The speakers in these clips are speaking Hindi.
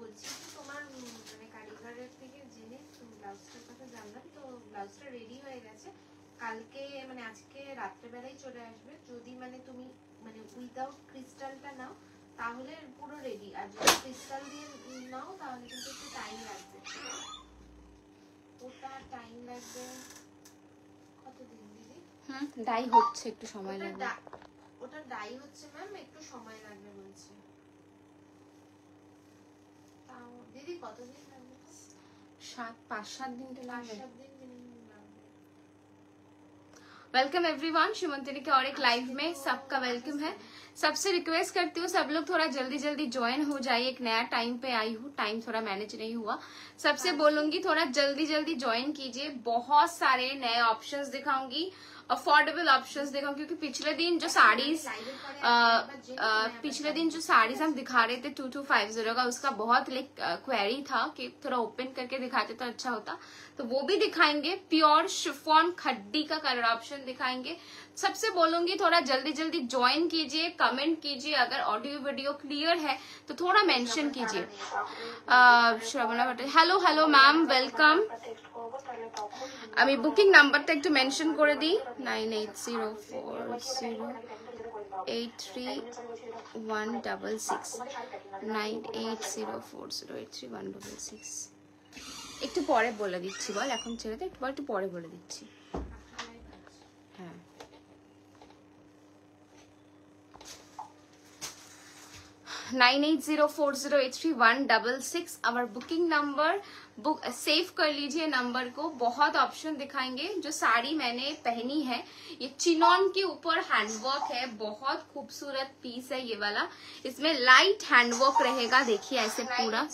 বলছি তোমার মানে কারিগরের থেকে জেনে ব্লাউজটার কথা জানলাম, তো ব্লাউজটা রেডি হয়ে গেছে, কালকে মানে আজকে রাত্রেবেলায় চলে আসবে। যদি মানে তুমি মানে উইদাউট ক্রিস্টালটা নাও তাহলে পুরো রেডি, আর যদি ক্রিস্টাল দিয়ে নাও তাহলে কিন্তু একটু টাইম লাগবে। ওটা টাইম লাগবে কতদিন দিদি? ডাই হচ্ছে, একটু সময় লাগবে। ওটা ডাই হচ্ছে ম্যাম, একটু সময় লাগবে বলছে। তাও দিদি কতদিন লাগবে? 5-7 दिन तो लगेगा। 5-7 दिन লাগবে। वेलकम एवरीवन, शुमंतरी के और एक लाइव में सबका वेलकम है। सबसे रिक्वेस्ट करती हूँ सब लोग थोड़ा जल्दी जल्दी ज्वाइन हो जाइए। एक नया टाइम पे आई हूँ, टाइम थोड़ा मैनेज नहीं हुआ, सबसे बोलूंगी थोड़ा जल्दी जल्दी ज्वाइन कीजिए। बहुत सारे नए ऑप्शंस दिखाऊंगी, अफोर्डेबल ऑप्शंस दिखाऊंगी, क्योंकि पिछले दिन जो साड़ीज हम दिखा रहे थे 2250 का, उसका बहुत क्वेरी था कि थोड़ा ओपन करके दिखाते तो अच्छा होता, तो वो भी दिखाएंगे। प्योर शिफॉन खड्डी का कलर ऑप्शन दिखाएंगे। सबसे बोलूंगी थोड़ा जल्दी जल्दी ज्वाइन कीजिए, कमेंट कीजिए। अगर ऑडियो वीडियो क्लियर है तो थोड़ा मेंशन कीजिए। Shravana Bhatt, hello hello ma'am, welcome. আমি বুকিং নাম্বারটা একটু মেনশন করে দিই, 9804083166 9804083166। একটু পরে বলে দিচ্ছি, বল এখন ছেড়ে দে, একটু পরে বলে দিচ্ছি। হ্যাঁ, nine 9804083166 our booking number. Book save कर लीजिए नंबर को। बहुत ऑप्शन दिखाएंगे। जो साड़ी मैंने पहनी है ये चिनॉन के ऊपर हैंडवर्क है, बहुत खूबसूरत पीस है ये वाला। इसमें लाइट हैंडवर्क रहेगा, देखिए ऐसे पूरा,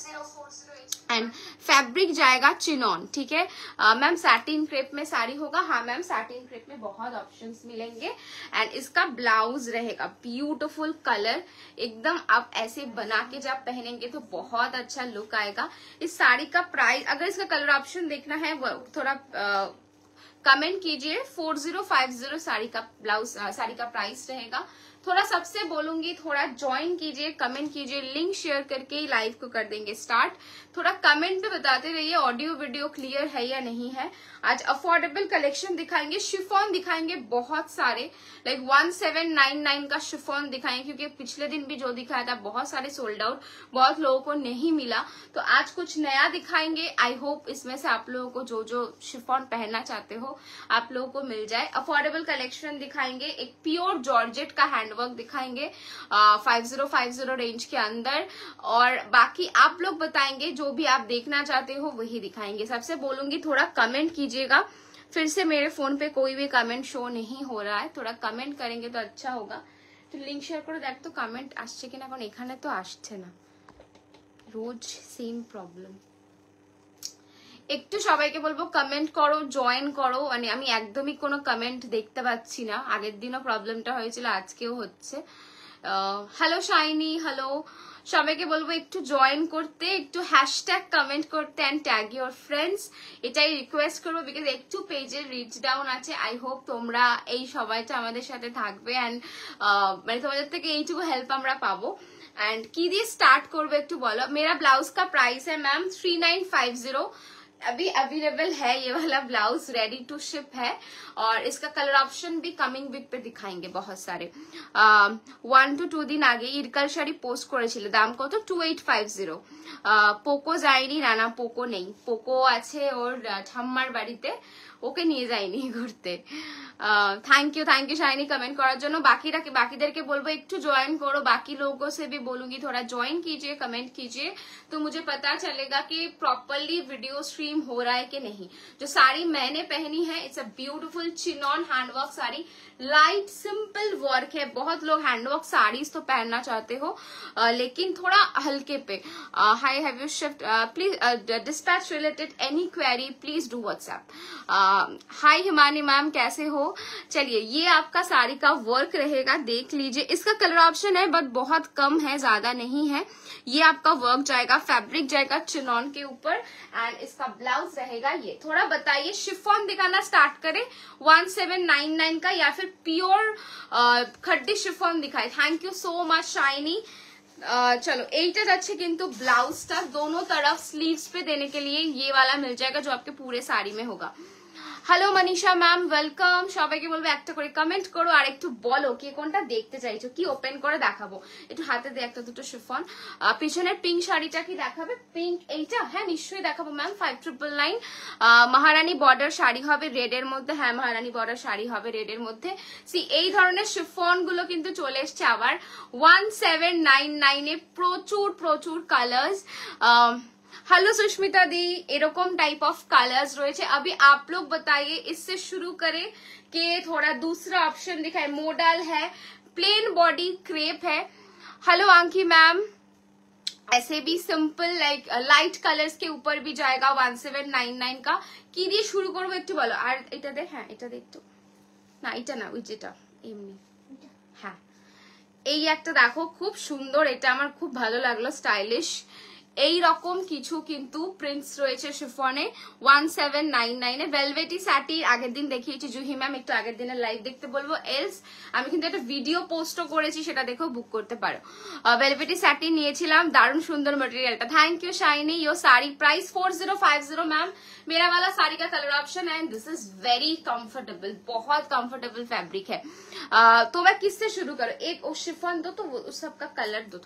एंड फैब्रिक जाएगा चिनॉन। ठीक है मैम, सैटिन क्रेप में साड़ी होगा। हाँ मैम, सैटिन क्रेप में बहुत ऑप्शंस मिलेंगे। एंड इसका ब्लाउज रहेगा ब्यूटीफुल कलर, एकदम आप ऐसे बना के जब पहनेंगे तो बहुत अच्छा लुक आएगा। इस साड़ी का प्राइस, अगर इसका कलर ऑप्शन देखना है वो थोड़ा कमेंट कीजिए। 4050 साड़ी का ब्लाउज, साड़ी का प्राइस रहेगा। थोड़ा सबसे बोलूंगी थोड़ा ज्वाइन कीजिए, कमेंट कीजिए, लिंक शेयर करके ही लाइव को कर देंगे स्टार्ट। थोड़ा कमेंट पे बताते रहिए ऑडियो वीडियो क्लियर है या नहीं है। आज अफोर्डेबल कलेक्शन दिखाएंगे, शिफॉन दिखाएंगे बहुत सारे, लाइक 1799 का शिफॉन दिखाएंगे, क्योंकि पिछले दिन भी जो दिखाया था बहुत सारे सोल्ड आउट, बहुत लोगों को नहीं मिला, तो आज कुछ नया दिखाएंगे। आई होप इसमें से आप लोगों को जो जो शिफॉन पहनना चाहते हो आप लोगों को मिल जाए। अफोर्डेबल कलेक्शन दिखाएंगे, एक प्योर जॉर्जेट का हैंडवर्क दिखाएंगे 5050 रेंज के अंदर, और बाकी आप लोग बताएंगे जो भी आप देखना चाहते हो वही दिखाएंगे। सबसे बोलूंगी थोड़ा कमेंट कीजिएगा। फिर से मेरे फोन पे कोई भी कमेंट शो नहीं हो रहा है, थोड़ा कमेंट करेंगे तो अच्छा होगा। तो लिंक शेयर करो, देख तो कमेंट আসছে কিনা, কারণ এখানে তো আসছে না, রোজ সেম প্রবলেম। একটু সবাইকে বলবো কমেন্ট করো, জয়েন করো। মানে আমি একদমই কোনো কমেন্ট দেখতে পাচ্ছি না, আগের দিনও প্রবলেমটা হয়েছিল, আজকেও হচ্ছে। Hello shiny, hello. সবাইকে বলবো একটু জয়েন করতে, একটু হ্যাশট্যাগ কমেন্ট করতে এন্ড ট্যাগ ইউর ফ্রেন্ডস, এটাই রিকোয়েস্ট করবো, বিকজ একটু পেজের রিচ ডাউন আছে। আই হোপ তোমরা এই সময়টা আমাদের সাথে থাকবে, এন্ড মানে তোমাদের থেকে এইটুকু হেল্প আমরা পাবো। एंड की दिए स्टार्ट करबो एकटू बोलो। मेरा ब्लाउज का प्राइस है मैम 3950, अभी अवेलेबल है ये वाला ब्लाउज, रेडी टू शिप है, और इसका कलर ऑप्शन भी कमिंग वीक पे दिखाएंगे बहुत सारे। 1 to 2 दिन आगे इरकाल शाड़ी पोस्ट करेছিল, दाम कत 2850। पोको जायনি, ना पोको नहीं, पोको আছে ওর ঠাম্মার বাড়িতে, ওকে নিয়ে যাইনি ঘুরতে। थैंक यू शाइनी कमेंट करार জন্য। बाकीদেরকে বলবো একটু ज्वाइन करो, बाकी लोगों से भी बोलूंगी थोड़ा ज्वाइन कीजिए, कमेंट कीजिए, तो मुझे पता चलेगा कि प्रॉपरली वीडियो स्ट्रीम हो रहा है कि नहीं। जो साड़ी मैंने पहनी है it's a beautiful chinon handwork sari, light simple work है। बहुत लोग हैंडवर्क साड़ीज तो पहनना चाहते हो लेकिन थोड़ा हल्के पे। Hi, have you shift please dispatch related any query please do WhatsApp. Hi Himani ma'am, कैसे हो? चलिए, ये आपका साड़ी का वर्क रहेगा, देख लीजिए। इसका कलर ऑप्शन है बट बहुत कम है, ज्यादा नहीं है। ये आपका वर्क जाएगा, फैब्रिक जाएगा चिनॉन के ऊपर, एंड इसका ब्लाउज रहेगा ये। थोड़ा बताइए, शिफॉन दिखाना स्टार्ट करें 1799 का या फिर प्योर खड्डी शिफॉन दिखाए। Thank you so much shiny, चलो এইটা যাচ্ছে কিন্তু ব্লাউজটা दोनों तरफ स्लीव्स पे देने के लिए ये वाला मिल जाएगा जो आपके पूरे साड़ी में होगा। Hello Manisha ma'am, welcome. সবাইকে বলবো একটা করে কমেন্ট করো আর একটু বলো কে কোনটা দেখতে চাইছো, কি ওপেন করে দেখাবো। একটু হাতে দিয়ে একটা দুটো শিফন। পিছনের পিঙ্ক শাড়িটা কি দেখাবে? পিঙ্ক এইটা, হ্যাঁ নিশ্চয়ই দেখাবো ম্যাম। 5999 মহারানী বর্ডার শাড়ি হবে রেড এর মধ্যে। হ্যাঁ মহারানী বর্ডার শাড়ি হবে রেড এর মধ্যে। সি এই ধরনের শিফন গুলো কিন্তু চলে এসছে আবার 1799 এ। প্রচুর প্রচুর কালার্স। हेलो सुष्मिता दी, एरकम टाइप ऑफ कलर्स रहे। अभी आप लोग बताइए इससे शुरू करें कि थोड़ा दूसरा ऑप्शन दिखाए। मोडल है, प्लेन बॉडी क्रेप है। हेलो आंकी मैम, ऐसे भी सिंपल लाइक लाइट कलर्स के ऊपर भी जाएगा 1799 का। की दिए शुरू करबो একটু বলো। আর এটা দে, হ্যাঁ এটা দে একটু। না এটা না, ওই যেটা এমনি। হ্যাঁ এই একটা দেখো খুব সুন্দর, এটা আমার খুব ভালো লাগলো, স্টাইলিশ। এই রকম কিছু কিন্তু প্রিন্টস রয়েছে শিফনে 1799 এ। ভেলভেটি স্যাটি আগের দিন দেখিয়েছি জুহি ম্যাম, একটু আগের দিনের লাইভ দেখতে বলবো। এলস আমি কিন্তু একটা ভিডিও পোস্টও করেছি, সেটা দেখেও বুক করতে পারো। ভেলভেটি স্যাটি নিয়েছিলাম, দারুণ সুন্দর মটেরিয়ালটা। Thank you Shiny. Your sari price 4050 ma'am. मेरा वाला साड़ी का कलर ऑप्शन है, दिस इज वेरी कंफर्टेबल, बहुत कंफर्टेबल फैब्रिक है। तो मैं किससे शुरू करूं? एक शिफॉन दो तो उस सबका कलर दो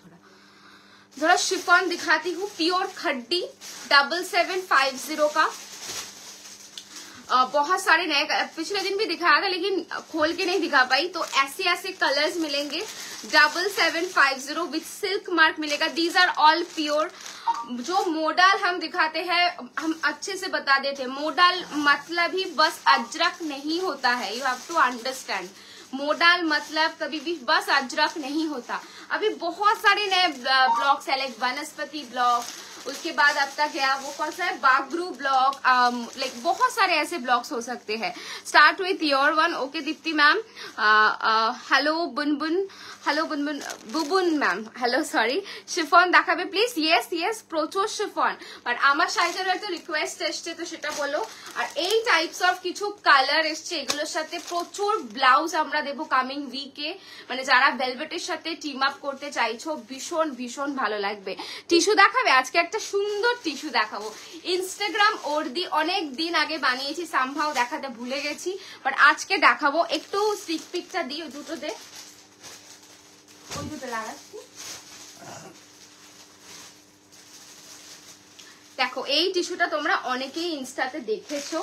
थोड़ा शिफॉन दिखाती हूँ। प्योर खड्डी 7750 का। बहुत सारे नए, पिछले दिन भी दिखाया था लेकिन खोल के नहीं दिखा पाई। तो ऐसे ऐसे कलर्स मिलेंगे 7750 विथ सिल्क मार्क मिलेगा। These are all pure. जो मोडल हम दिखाते हैं हम अच्छे से बता देते हैं, मोडल मतलब ही बस अजरक नहीं होता है। You have to understand, model मतलब कभी भी बस अजरक नहीं होता। अभी बहुत सारे नए ब्लॉक्स है, लाइक वनस्पति ब्लॉक, उसके बाद आपका क्या वो कौन सा है, बागरू ब्लॉक, लाइक बहुत सारे ऐसे ब्लॉक्स हो सकते हैं। Start with your one. Okay Deepti ma'am. Hello Bunbun, hello Bunbun, Bubun ma'am, hello sorry. Chiffon দেখাবে প্লিজ। ইয়েস ইয়েস, প্রচুর শিফন। বাট আমার সাইজের একটা রিকোয়েস্ট এসছে, তো সেটা বলো। আর এই টাইপস অফ কিছু কালার এসছে, এগুলোর সাথে প্রচুর ব্লাউজ আমরা দেবো কামিং উইকে। মানে যারা ভেলভেটের সাথে টিম আপ করতে চাইছো, ভীষণ ভীষণ ভালো লাগবে। টিস্যু দেখাবে? আজকে একটা সুন্দর টিস্যু দেখাবো। ইনস্টাগ্রাম ওর্দি অনেক দিন আগে বানিয়েছি, সামহাও দেখাতে ভুলে গেছি, বাট আজকে দেখাবো। একটু স্টিক পিকটা দিই, ওই দুটো দে, ওই দুটো লাগাচ্ছি। দেখো এই টিস্যুটা তোমরা অনেকেই ইনস্টাতে দেখেছো,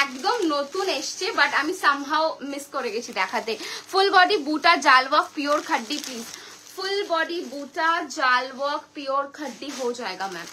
একদম নতুন এসছে, বাট আমি সামহাও মিস করে গেছি দেখাতে। ফুল বডি বুটা জাল ওয়ার্ক प्योर खड्डी प्लीज। फुल बॉडी बूटा जाल वर्क प्योर खड्डी हो जाएगा मैम।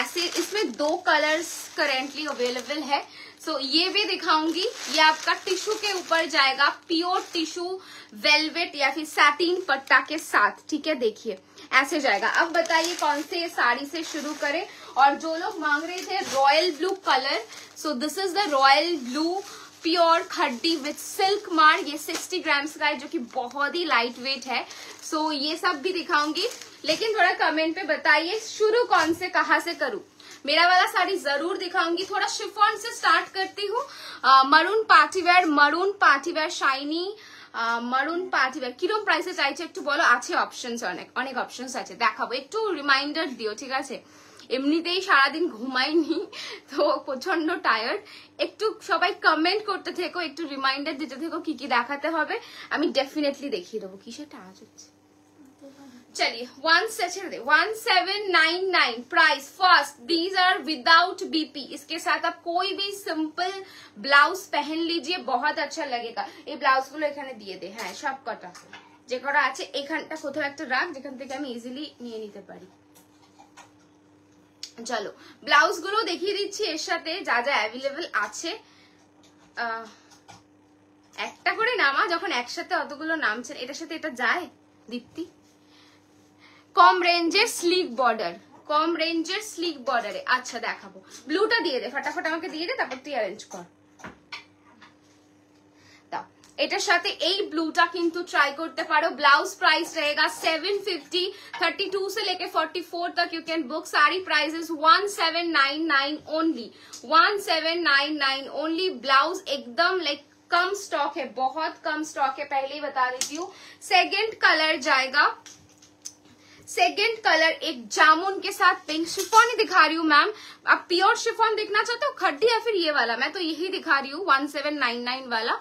ऐसे इसमें 2 कलर्स करेंटली अवेलेबल है। सो ये भी दिखाऊंगी। ये आपका टिश्यू के ऊपर जाएगा, प्योर टिश्यू वेलवेट या फिर सैटिन पट्टा के साथ। ठीक है, देखिए ऐसे जाएगा। अब बताइए कौन से साड़ी से शुरू करें। और जो लोग मांग रहे थे royal blue colour, so this is the royal blue pure खड्डी विथ सिल्क मार्क। ये 60 ग्राम्स का है, जो कि बहुत ही लाइट वेट है। सो ये सब भी दिखाऊंगी, लेकिन थोड़ा कमेंट पे बताइए शुरू कौन से कहाँ से करूं। मेरा वाला साड़ी जरूर दिखाऊंगी। थोड़ा शिफॉन से स्टार्ट करती हूँ। Maroon partywear shiny maroon partywear কিরকম প্রাইসে চাইছে একটু বলো। আছে অপশনস, অনেক অনেক অপশনস আছে, দেখাবো। একটু রিমাইন্ডার দিও, ঠিক আছে? এমনিতেই সারাদিন ঘুমাইনি, তো প্রচন্ড টায়ার্ড। একটু সবাই কমেন্ট করতে থেকো, একটু রিমাইন্ডার দিতে থেকো কি কি দেখাতে হবে, আমি ডেফিনেটলি দেখিয়ে দেবো। কিসেরটা আজ হচ্ছে? चलिए 1799 price first. These are without BP. इसके साथ आप कोई भी सिंपल ब्लाउज पहन लीजिए, बहुत अच्छा लगेगा। ये ब्लाउज गुलो এখানে দিয়ে দে। হ্যাঁ সব কটা যে কটা আছে এখানটা কোথাও একটা রাখ, যেখান থেকে আমি ইজিলি নিয়ে নিতে পারি। চলো ব্লাউজ গুলো দেখিয়ে দিচ্ছি এর সাথে যা যা অ্যাভেলেবল আছে। একটা করে নামা, যখন একসাথে অতগুলো নামছে। এটার সাথে এটা যায় দীপ্তি? কম রেঞ্জের স্লিক বর্ডার, কম রেঞ্জের স্লিক বর্ডারে। আচ্ছা দেখাবো। ব্লুটা দিয়ে দে ফটাফট, আমাকে দিয়ে দে, তারপর তুই অ্যারেঞ্জ কর। দাও এটার সাথে এই ব্লুটা কিন্তু ট্রাই করতে পারো। ব্লাউজ প্রাইস रहेगा 750, 32 से लेके 44 तक you can book. Sari price is 1799 only, 1799 only. Blouse एकदम लाइक कम स्टॉक है, बहुत कम स्टॉक है, पहले ही बता देती हूँ। सेकेंड कलर जाएगा, सेकेंड कलर एक जामुन के साथ पिंक, शिफॉन ही दिखा रही हूँ मैम, आप प्योर शिफॉन देखना चाहते हो खड्डी या फिर ये वाला, मैं तो यही दिखा रही हूँ 1799 वाला।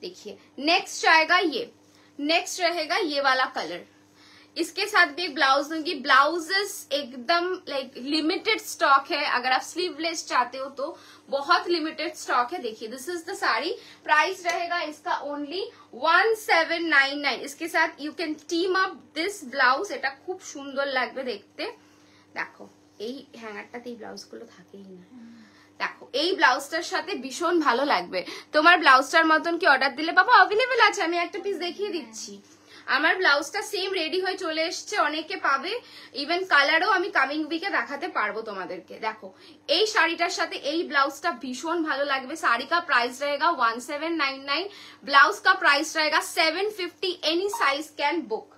देखिए नेक्स्ट आएगा ये, नेक्स्ट रहेगा ये वाला कलर, इसके साथ भी एक ब्लाउज दूंगी। ब्लाउजेस एकदम लाइक लिमिटेड स्टॉक है, अगर आप स्लीवलेस चाहते हो तो बहुत लिमिटेड स्टॉक है। देखिए this is the sari, price रहेगा इसका ओनली 1799। इसके साथ you can team up this blouse, এটা খুব সুন্দর লাগবে দেখতে। দেখো এই হ্যাঙ্গারটাতে এই ব্লাউজ গুলো থাকেই না, দেখো এই ব্লাউজটার সাথে ভীষণ ভালো লাগবে। তোমার ব্লাউজটার মতন কি অর্ডার দিলে পাবো? অ্যাভেলেবেল আছে, আমি একটা পিস দেখিয়ে দিচ্ছি। আমার ব্লাউজটা সেম রেডি হয়ে চলে এসছে, অনেকে পাবে, ইভেন কালারও আমি কামিং উইকে দেখাতে পারবো তোমাদেরকে। দেখো এই শাড়িটার সাথে এই ব্লাউজটা ভীষণ ভালো লাগবে। শাড়ি का प्राइस रहेगा 1799, ব্লাউজ का प्राइस रहेगा 750। Any size can book,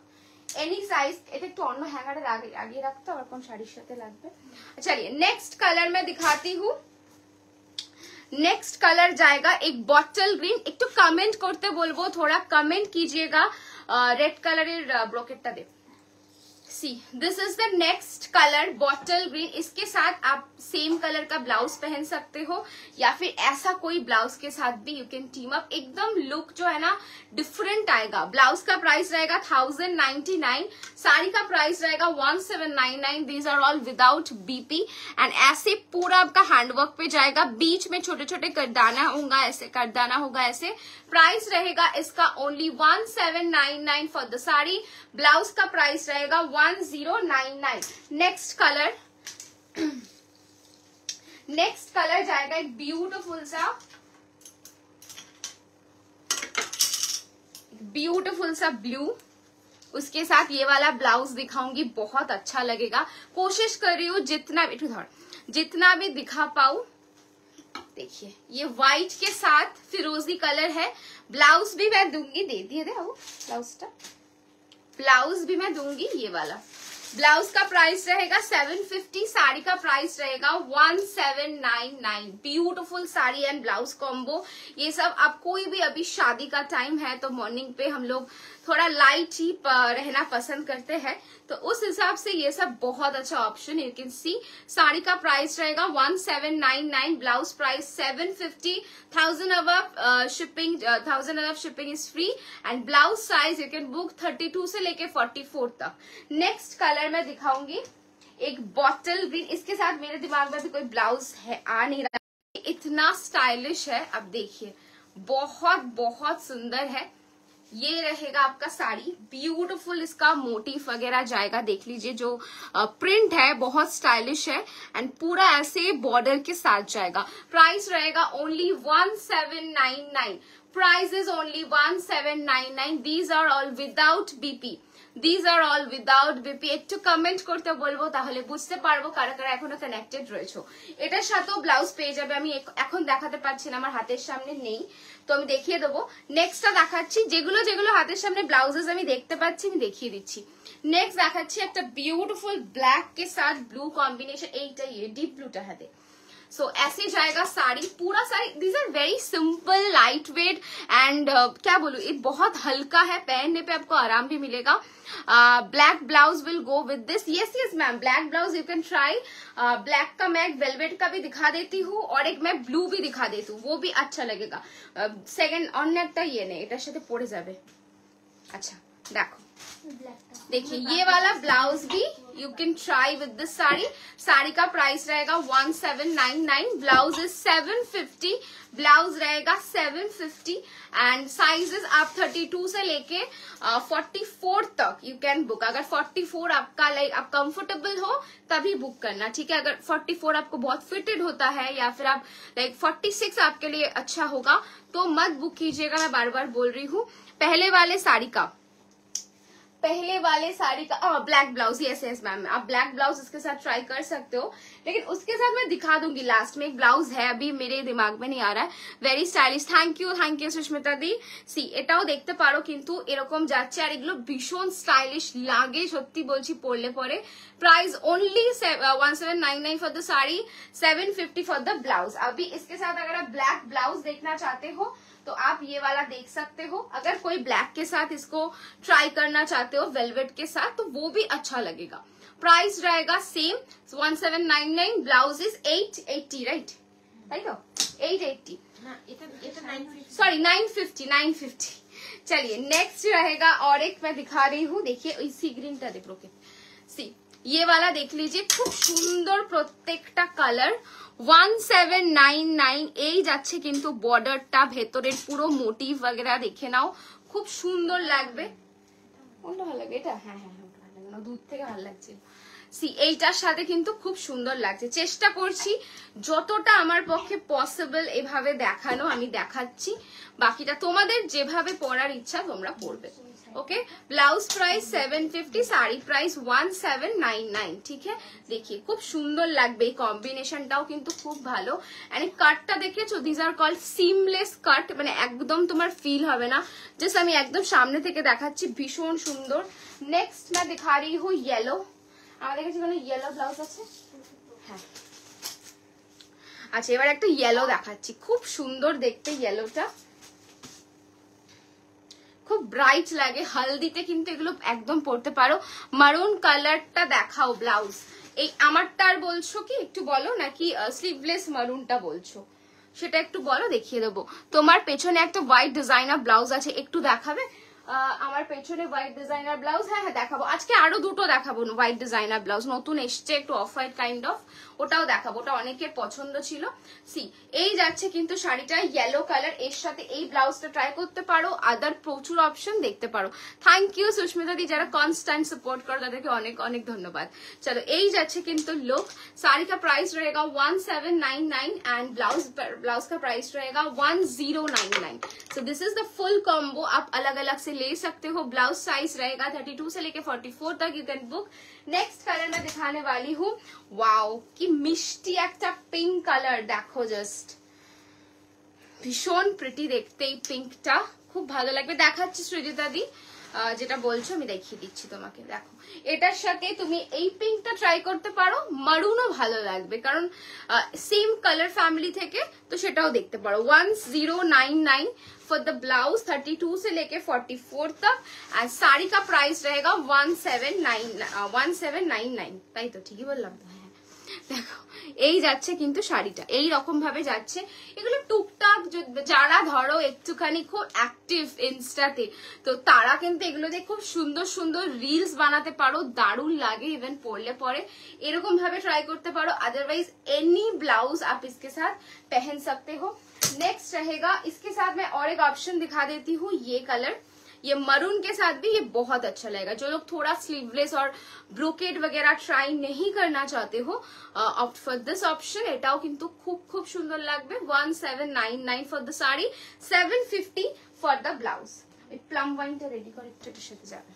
any size. এটা একটু অন্য হ্যাঙ্গারে লাগিয়ে রাখতে, আর কোন শাড়ির সাথে লাগবে। चलिए नेक्स्ट कलर मैं दिखाती हूँ। नेक्स्ट कलर जाएगा एक बॉटल ग्रीन। एक तो कमेंट करते बोलबो, थोड़ा कमेंट कीजिएगा। रेड कलर ब्रोकेटटा दे। See this is the next colour bottle green. इसके साथ आप सेम कलर का ब्लाउज पहन सकते हो या फिर ऐसा कोई ब्लाउज के साथ भी यू कैन टीम अप, एकदम लुक जो है ना डिफरेंट आएगा। ब्लाउज का प्राइस रहेगा 1099, साड़ी का प्राइस रहेगा 1799। These are all without BP and ऐसे पूरा आपका हैंडवर्क पे जाएगा, बीच में छोटे छोटे करदाना होगा, ऐसे करदाना होगा ऐसे। प्राइस रहेगा इसका only 1799 for the sari. Blouse का प्राइस रहेगा 1099। नेक्स्ट कलर, नेक्स्ट कलर जाएगा एक ब्यूटीफुल सा ब्लू, उसके साथ ये वाला ब्लाउज दिखाऊंगी, बहुत अच्छा लगेगा। कोशिश कर रही हूँ जितना भी दिखा पाऊं। देखिए ये व्हाइट के साथ फिरोजी कलर है। ब्लाउज भी मैं दूंगी, दे दिए ब्लाउज भी मैं दूंगी ये वाला। ब्लाउज का प्राइस रहेगा 750, साड़ी का प्राइस रहेगा 1799। Beautiful sari and blouse combo. ये सब आप कोई भी, अभी शादी का टाइम है तो मॉर्निंग पे हम लोग थोड़ा लाइट ही रहना पसंद करते हैं, तो उस हिसाब से ये सब बहुत अच्छा ऑप्शन। यू कैन सी साड़ी का प्राइस रहेगा 1799, blouse price 750। 1000 above shipping is free and blouse size you can book 32 से लेके 44 तक। नेक्स्ट कलर मैं दिखाऊंगी एक बॉटल ग्रीन, इसके साथ मेरे दिमाग में भी कोई ब्लाउज है आ नहीं रहा, इतना स्टाइलिश है। अब देखिए बहुत बहुत सुंदर है। ये रहेगा आपका साड़ी, ब्यूटीफुल इसका मोटिफ वगैरह जाएगा, देख लीजिए जो प्रिंट है बहुत स्टाइलिश है एंड पूरा ऐसे बॉर्डर के साथ जाएगा। प्राइस रहेगा only 1799। Price is only 1799। These are all without BP, these are all without BP. একটু কমেন্ট করতে বলবো, তাহলে বুঝতে পারবো কারা কারা এখনো কানেক্টেড রয়েছে। এটার সাথেও ব্লাউজ পেয়ে যাবে, আমি এখন দেখাতে পারছি না, আমার হাতের সামনে নেই, তো আমি দেখিয়ে দেবো। নেক্সটটা দেখাচ্ছি, যেগুলো যেগুলো হাতের সামনে ব্লাউজেস আমি দেখতে পাচ্ছি আমি দেখিয়ে দিচ্ছি। নেক্সট দেখাচ্ছি একটা বিউটিফুল ব্ল্যাক के साथ ब्लू कॉम्बिनेशन, এইটা ये डीप ब्लूটা হাতে। सो ऐसे जाएगा साड़ी, पूरा sari. These are very simple, light weight and क्या बोलूं, ये बहुत हल्का है, पहनने पे आपको आराम भी मिलेगा। Black blouse will go with this. Yes ma'am, black blouse you can try. Black का मैं वेलवेट का भी दिखा देती हूँ और एक मैं ब्लू भी दिखा देती हूँ, वो भी अच्छा लगेगा। सेकेंड অন্যটা ये नहीं, এটার সাথে পড়ে যাবে। अच्छा देखो, देखिए ये वाला ब्लाउज भी you can try with this sari. Sari का प्राइस रहेगा 1799, ब्लाउज इज 750, ब्लाउज रहेगा 750 एंड साइजेस आप 32 से लेके 44 तक यू कैन बुक। अगर 44 आपका लाइक आप कंफर्टेबल हो तभी बुक करना, ठीक है। अगर 44 आपको बहुत फिटेड होता है या फिर आप लाइक 46 आपके लिए अच्छा होगा तो मत बुक कीजिएगा, मैं बार बार बोल रही हूँ। पहले वाले साड़ी का ब्लैक ब्लाउज, यस मैम, आप ब्लैक ब्लाउज इसके साथ ट्राई कर सकते हो, लेकिन उसके साथ मैं दिखा दूंगी लास्ट में। एक ब्लाउज है अभी मेरे दिमाग में नहीं आ रहा है, very stylish. Thank you Sushmita di. See এটাও দেখতে পারো, কিন্তু এরকম যাচ্ছে আর এগুলো ভীষণ স্টাইলিশ লাগে, সত্যি বলছি পরলে পরে। Price only 1799 for the sari, 750 for the blouse. अभी इसके साथ अगर आप ब्लैक ब्लाउज देखना चाहते हो तो आप ये वाला देख सकते हो। अगर कोई ब्लैक के साथ इसको ट्राई करना चाहते हो वेलवेट के साथ तो वो भी अच्छा लगेगा। प्राइस रहेगा same 1799, blouse is 880, right right 880 না এটা এটা 950 सॉरी 950। चलिए नेक्स्ट रहेगा और एक मैं दिखा रही हूँ, देखिए इसी ग्रीनটা देखो के सी ये वाला देख लीजिए, खूब सुंदर प्रत्येकটা কালার। 1799 এই যাচ্ছে কিন্তু বর্ডারটা, ভেতরের পুরো মোটিভ वगैरह দেখে নাও, খুব সুন্দর লাগবে। কোনটা ভালো লাগে? এটা হ্যাঁ হ্যাঁ ওটা ভালো লাগে না, দূর থেকে ভালো লাগছে। সি এইটার সাথে কিন্তু খুব সুন্দর লাগছে। চেষ্টা করছি যতটা আমার পক্ষে পসিবল এভাবে দেখানো, আমি দেখাচ্ছি, বাকিটা তোমাদের যেভাবে পরার ইচ্ছা তোমরা পরবে। Okay blouse price 750, sari price 1799। ठीक है देखिए खूब सुंदर লাগবে, এই কম্বিনেশনটাও কিন্তু খুব ভালো। এন্ড কাটটা দেখেছো, দিস আর কল্ড সিমলেস কাট, মানে একদম তোমার ফিল হবে না। জাস্ট আমি একদম সামনে থেকে দেখাচ্ছি, ভীষণ সুন্দর। নেক্সট मैं दिखा रही हूँ येलो। আমাদের কাছে কোনো ইয়েলো ব্লাউজ আছে? হ্যাঁ আচ্ছা, এবার একটা ইয়েলো দেখাচ্ছি, খুব সুন্দর দেখতে ইয়েলোটা, খুব ব্রাইট লাগে, হলদিতে কিন্তু এগুলো একদম পরতে পারো। মারুন কালারটা দেখাও ব্লাউজ, এই আমারটার বলছো কি একটু বলো, নাকি স্লিভলেস মারুনটা বলছো সেটা একটু বলো, দেখিয়ে দেবো। তোমার পেছনে একটা হোয়াইট ডিজাইনার ব্লাউজ আছে, একটু দেখাবে? আমার পেছনে হোয়াইট ডিজাইনার ব্লাউজ, হ্যাঁ হ্যাঁ দেখাবো, আজকে আরো দুটো দেখাবো হোয়াইট ডিজাইনার ব্লাউজ, নতুন এসছে একটু অফ হোয়াইট কাইন্ড অফ, ওটাও দেখাবো, ওটা অনেকের পছন্দ ছিল। সি এই যাচ্ছে কিন্তু শাড়িটা ইয়েলো কালার, এর সাথে এই ব্লাউজটা ট্রাই করতে পারো, আদার প্রচুর অপশন দেখতে পারো। থ্যাংক ইউ সুস্মিতা দি, যারা কনস্ট্যান্ট সাপোর্ট করো তাদেরকে অনেক অনেক ধন্যবাদ। চলো এই যাচ্ছে কিন্তু লুক, साड़ी का प्राइस रहेगा 1799 एंड ब्लाउज का प्राइस रहेगा 1099। सो this is the full combo, आप अलग अलग से ले सकते हो। ब्लाउज साइज रहेगा 32 से लेके 44 तक, you can book. Next colour मैं दिखाने वाली हूँ, वाओ की मिष्टी একটা पिंक कलर, देखो जस्ट ভীষণ প্রিটি দেখতে, এই পিঙ্কটা খুব ভালো লাগবে। দেখাচ্ছি সৃজিতা দি, যেটা বলছো আমি দেখিয়ে দিচ্ছি তোমাকে। দেখো এটার সাথে তুমি এই পিঙ্কটা ট্রাই করতে পারো, মারুনও ভালো লাগবে কারণ সেম কালার ফ্যামিলি থেকে, তো সেটাও দেখতে পারো। 1099 फॉर द ब्लाउज 32 से लेके 44 तक, एंड साड़ी का प्राइस रहेगा 1799। তাই তো ঠিকই বললাম তো? হ্যাঁ দেখো এই যাচ্ছে কিন্তু শাড়িটা, এই রকম ভাবে যাচ্ছে। এগুলো টুকটাক যারা ধরো একটুখানি খুব অ্যাক্টিভ ইনস্টাতে, তো তারা কিন্তু এগুলো দিয়ে খুব সুন্দর সুন্দর রিলস বানাতে পারো, দারুণ লাগে ইভেন পরলে পরে, এরকম ভাবে ট্রাই করতে পারো। अदरवाइज एनी ब्लाउज आप इसके साथ पहन सकते हो। नेक्स्ट रहेगा, इसके साथ मैं और एक ऑप्शन दिखा देती हूँ, ये कलर, ये मरून के साथ भी ये बहुत अच्छा लगेगा। जो लोग थोड़ा स्लीवलेस और ब्रोकेड वगैरह ट्राई नहीं करना चाहते हो, ऑप्ट फॉर दिस ऑप्शन, এটাও কিন্তু খুব খুব সুন্দর লাগবে। 1799 for the sari, 750 for the blouse. Plum वाइनটা রেডি করে একটু এটার সাথে যাবে।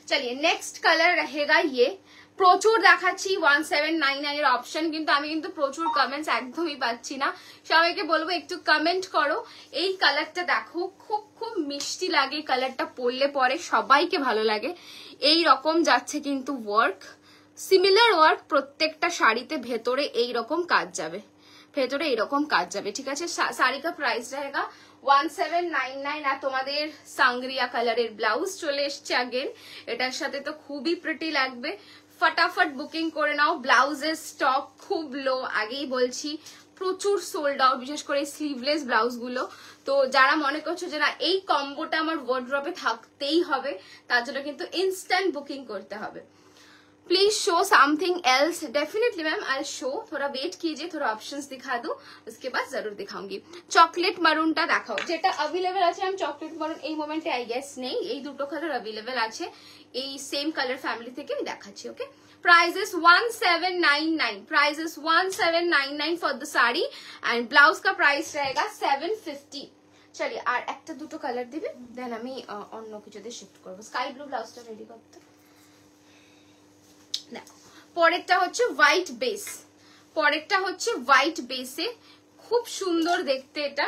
चलिए नेक्स्ट कलर रहेगा ये, প্রচুর দেখাচ্ছি 1799 এর অপশন, কিন্তু আমি কিন্তু প্রচুর কমেন্টস একদমই পাচ্ছি না। সবাইকে বলবো একটু কমেন্ট করো। এই কালারটা দেখো, খুব খুব মিষ্টি লাগে, কালারটা পরলে পরে সবাইকে ভালো লাগে। এই রকম যাচ্ছে কিন্তু ওয়ার্ক, সিমিলার ওয়ার্ক প্রত্যেকটা শাড়িতে, ভেতরে এই রকম কাজ যাবে, ভেতরে এইরকম কাজ যাবে। ঠিক আছে, শাড়ি কা প্রাইস रहेगा 1799। আর তোমাদের সাংগ্রিয়া কালারের ব্লাউজ চলে এসছে আগেন, এটার সাথে তো খুবই প্রিটি লাগবে। ফটাফট বুকিং করে নাও, ব্লাউজের স্টক খুব লো, আগেই বলছি প্রচুর সোল্ড আউট, বিশেষ করে স্লিভলেস ব্লাউজ গুলো। তো যারা মনে করছো যে না এই কম্বোটা আমার ওয়ার্ড্রপে থাকতেই হবে, তার জন্য কিন্তু ইনস্ট্যান্ট বুকিং করতে হবে। Please show something else. Definitely ma'am I show, थोड़ा वेट कीजिए, थोड़ा ऑप्शंस दिखा दूं, उसके बाद जरूर दिखाऊंगी। चॉकलेट मरूनটা দেখাও, যেটা अवेलेबल আছে। আমি চকলেট মারুন এই মোমেন্টে আই গেস নেই, এই দুটো কালার अवेलेबल আছে, এই সেম কালার ফ্যামিলি থেকে আমি দেখাচ্ছি। Okay price is 1799, price is 1799 for the sari and blouse का प्राइस रहेगा 750। चलिए আর একটা দুটো কালার দিবে, দেন আমি অন্য কিছুতে শিফট করব। স্কাই ব্লু ব্লাউজটা রেডি করতে। দেখো পরেরটা হচ্ছে হোয়াইট বেস, পরেরটা হচ্ছে হোয়াইট বেসে, খুব সুন্দর দেখতে এটা।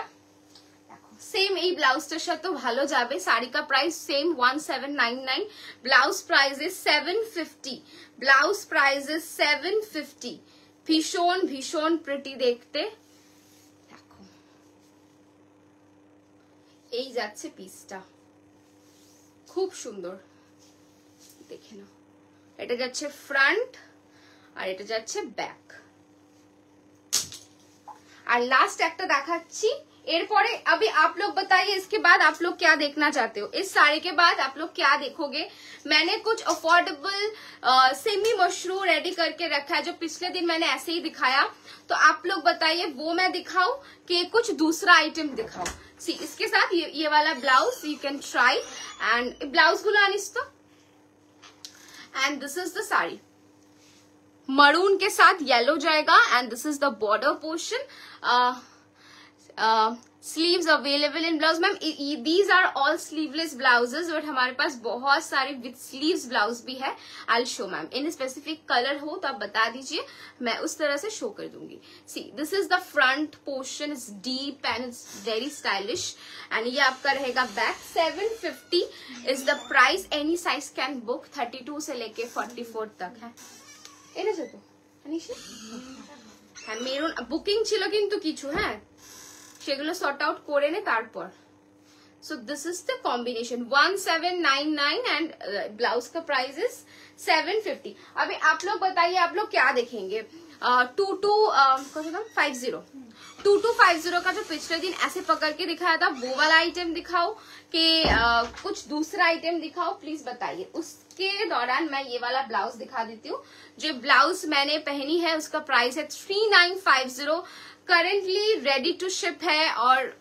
দেখো সেম এই ব্লাউজটার সাথে ভালো যাবে। শাড়ি কা price same 1799, blouse price is 750, blouse price is 750। ভীষণ ভীষণ প্রিটি দেখতে। দেখো এই যাচ্ছে পিসটা, খুব সুন্দর, দেখে নাও। এটা যাচ্ছে ফ্রন্ট আর এটা যাচ্ছে ব্যাক। আর लास्ट একটা দেখাচ্ছি এরপরে। अभी आप लोग बताइए इसके बाद आप लोग क्या देखना चाहते हो, इस साड़ी के बाद आप लोग क्या देखोगे। मैंने कुछ अफोर्डेबल सेमी मशरू रेडी करके रखा है, जो पिछले दिन मैंने ऐसे ही दिखाया, तो आप लोग बताइए वो मैं दिखाऊं कि कुछ दूसरा आइटम दिखाऊं। सी इसके साथ ये वाला blouse you can try, and blouse गुलो अनिस्ता, and this is the sari maroon के साथ येलो जाएगा, and this is the border portion. Sleeves available in blouse. Ma'am these are all sleeveless blouses, but हमारे पास बहुत सारे विद स्लीव्स ब्लाउज भी है। I show ma'am, in specific colour हो तो आप बता दीजिए, मैं उस तरह से शो कर दूंगी। सी this is the front portion, is deep and it's very stylish, and ये आपका रहेगा back. 750 is the price. Any size can book, 32 से लेके 44 तक है। এনেছো তো আনিশা? হ্যাঁ, মেরুন বুকিং ছিল কিন্তু কিছু, হ্যাঁ সেগুলো সর্ট আউট করে নে তারপর। सो this is the combination 1799 and blouse का प्राइस इज 750। अभी आप लोग बताइए आप लोग क्या देखेंगे। 2250 का जो पिछले दिन ऐसे पकड़ के दिखाया था वो वाला आइटम दिखाओ कि कुछ दूसरा आइटम दिखाओ, प्लीज बताइए। उसके दौरान मैं ये वाला ब्लाउज दिखा देती हूँ। जो ब्लाउज मैंने पहनी है उसका प्राइस है 3950, करेंटली रेडी टू शिप है, और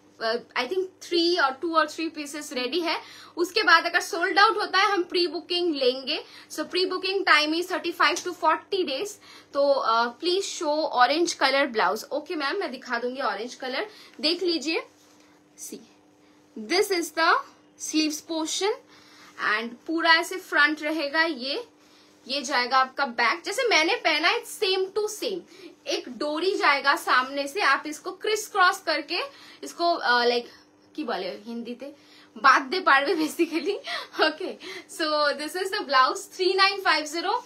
I think 2 or 3 pieces ready है। उसके बाद अगर सोल्ड आउट होता है हम प्री बुकिंग लेंगे। So pre booking time is 35 to 40 days. तो please show orange colour blouse. Okay ma'am, मैं दिखा दूंगी ऑरेंज कलर, देख लीजिए। See this is the sleeves portion, and पूरा ऐसे फ्रंट रहेगा, ये जाएगा आपका बैक। जैसे मैंने पहना है सेम टू सेम, एक डोरी जाएगा सामने से, आप इसको क्रिस क्रॉस करके इसको लाइक की बोले हिंदी ते बात दे पारबे basically. Okay, so this is the blouse 3950।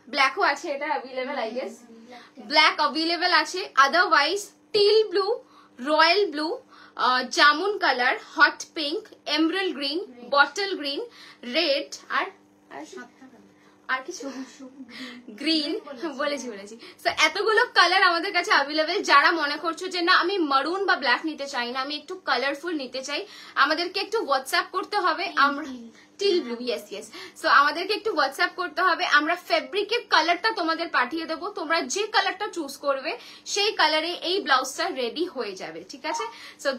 ব্ল্যাকও আছে, এটা available I guess, black available আছে। Otherwise teal blue, royal blue, jamun colour, hot pink, emerald green, bottle green, red আর কিছু গ্রিন বলেছি। সো এতগুলো কালার আমাদের কাছে অ্যাভেলেবেল। যারা মনে করছো যে না আমি মারুন বা ব্ল্যাক নিতে চাই না, আমি একটু কালারফুল নিতে চাই, আমাদেরকে একটু হোয়াটসঅ্যাপ করতে হবে। আমরা টিল ব্লু, ইয়েস। সো আমাদেরকে একটু হোয়াটসঅ্যাপ করতে হবে, আমরা ফেব্রিকের কালারটা তোমাদের পাঠিয়ে দেবো, তোমরা যে কালারটা চুজ করবে সেই কালারে এই ব্লাউজটা রেডি হয়ে যাবে, ঠিক আছে। সো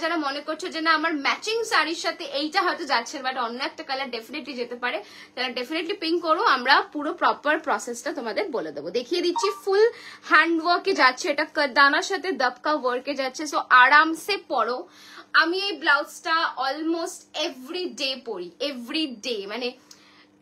যারা মনে করছো যে না আমার ম্যাচিং শাড়ির সাথে এইটা হয়তো যাচ্ছে, বাট অন্য একটা কালার ডেফিনেটলি যেতে পারে, তারা ডেফিনেটলি পিং করো, আমরা পুরো প্রপার প্রসেসটা তোমাদের বলে দেবো। দেখিয়ে দিচ্ছি, ফুল হ্যান্ড ওয়ার্কে যাচ্ছে, এটা কাদানার সাথে দবকা ওয়ার্কে যাচ্ছে। সো আরামসে পরো। আমি এই ব্লাউজটা অলমোস্ট এভরিডে পরি, এভরিডে মানে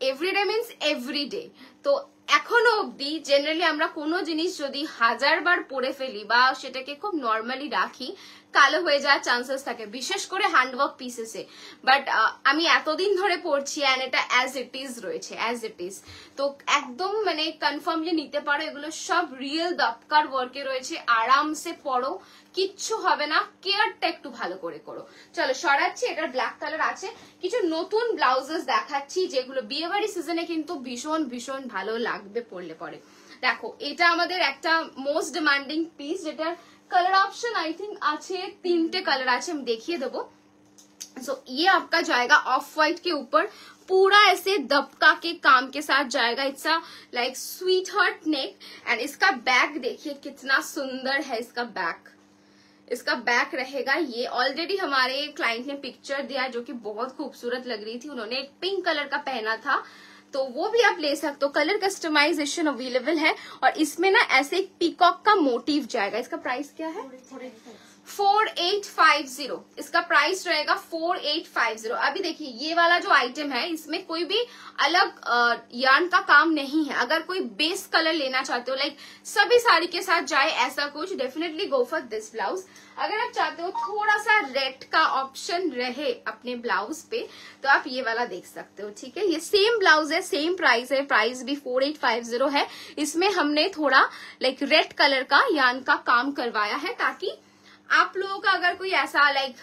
এভরিডে মিনস এভরিডে। তো এখনো অব্দি জেনারেলি আমরা কোনো জিনিস যদি 1000 বার পরে ফেলি বা সেটাকে খুব নর্মালি রাখি, কালো হয়ে যাওয়ার চান্সেস থাকে, বিশেষ করে হ্যান্ডওয়ার্ক পিসেসে। বাট আমি এতদিন ধরে পরছি অ্যান্ড এটা অ্যাজ ইট ইজ রয়েছে, অ্যাজ ইট ইজ। তো একদম মানে কনফার্মলি নিতে পারো, এগুলো সব রিয়েল দপকার ওয়ার্কে রয়েছে। আরামসে পরো, কিচ্ছু হবে না, কেয়ারটা একটু ভালো করে করো। চলো সরাচ্ছি, এটার ব্ল্যাক কালার আছে। কিছু নতুন ব্লাউজেস দেখাচ্ছি যেগুলো বিয়েবাড়ি সিজনে কিন্তু ভীষণ ভীষণ ভালো লাগবে পরলে পরে। দেখো এটা আমাদের একটা মোস্ট ডিমান্ডিং পিস, যেটার कलर ऑप्शन आई थिंक अच्छे 3 कलर अच्छे, हम देखिए देवो। सो ये आपका जाएगा ऑफ व्हाइट के ऊपर, पूरा ऐसे दबका के काम के साथ जाएगा। It's a like sweet heart neck, and इसका बैक देखिए कितना सुंदर है। इसका बैक रहेगा, ये ऑलरेडी हमारे क्लाइंट ने पिक्चर दिया जो कि बहुत खूबसूरत लग रही थी। उन्होंने एक पिंक कलर का पहना था, तो वो भी आप ले सकते हो। कलर कस्टमाइजेशन अवेलेबल है, और इसमें ना ऐसे एक पीकॉक का मोटिव जाएगा। इसका प्राइस क्या है? 4850। इसका प्राइस रहेगा 4850। अभी देखिए ये वाला जो आइटम है इसमें कोई भी अलग यार्न का काम नहीं है। अगर कोई बेस कलर लेना चाहते हो, लाइक सभी साड़ी के साथ जाए ऐसा कुछ, definitely go for this blouse. अगर आप चाहते हो थोड़ा सा रेड का ऑप्शन रहे अपने ब्लाउज पे, तो आप ये वाला देख सकते हो, ठीक है। ये सेम ब्लाउज है, सेम प्राइस है, प्राइस भी 4850 है। इसमें हमने थोड़ा लाइक रेड कलर का यार्न का काम करवाया है, ताकि आप लोगों का अगर कोई ऐसा लाइक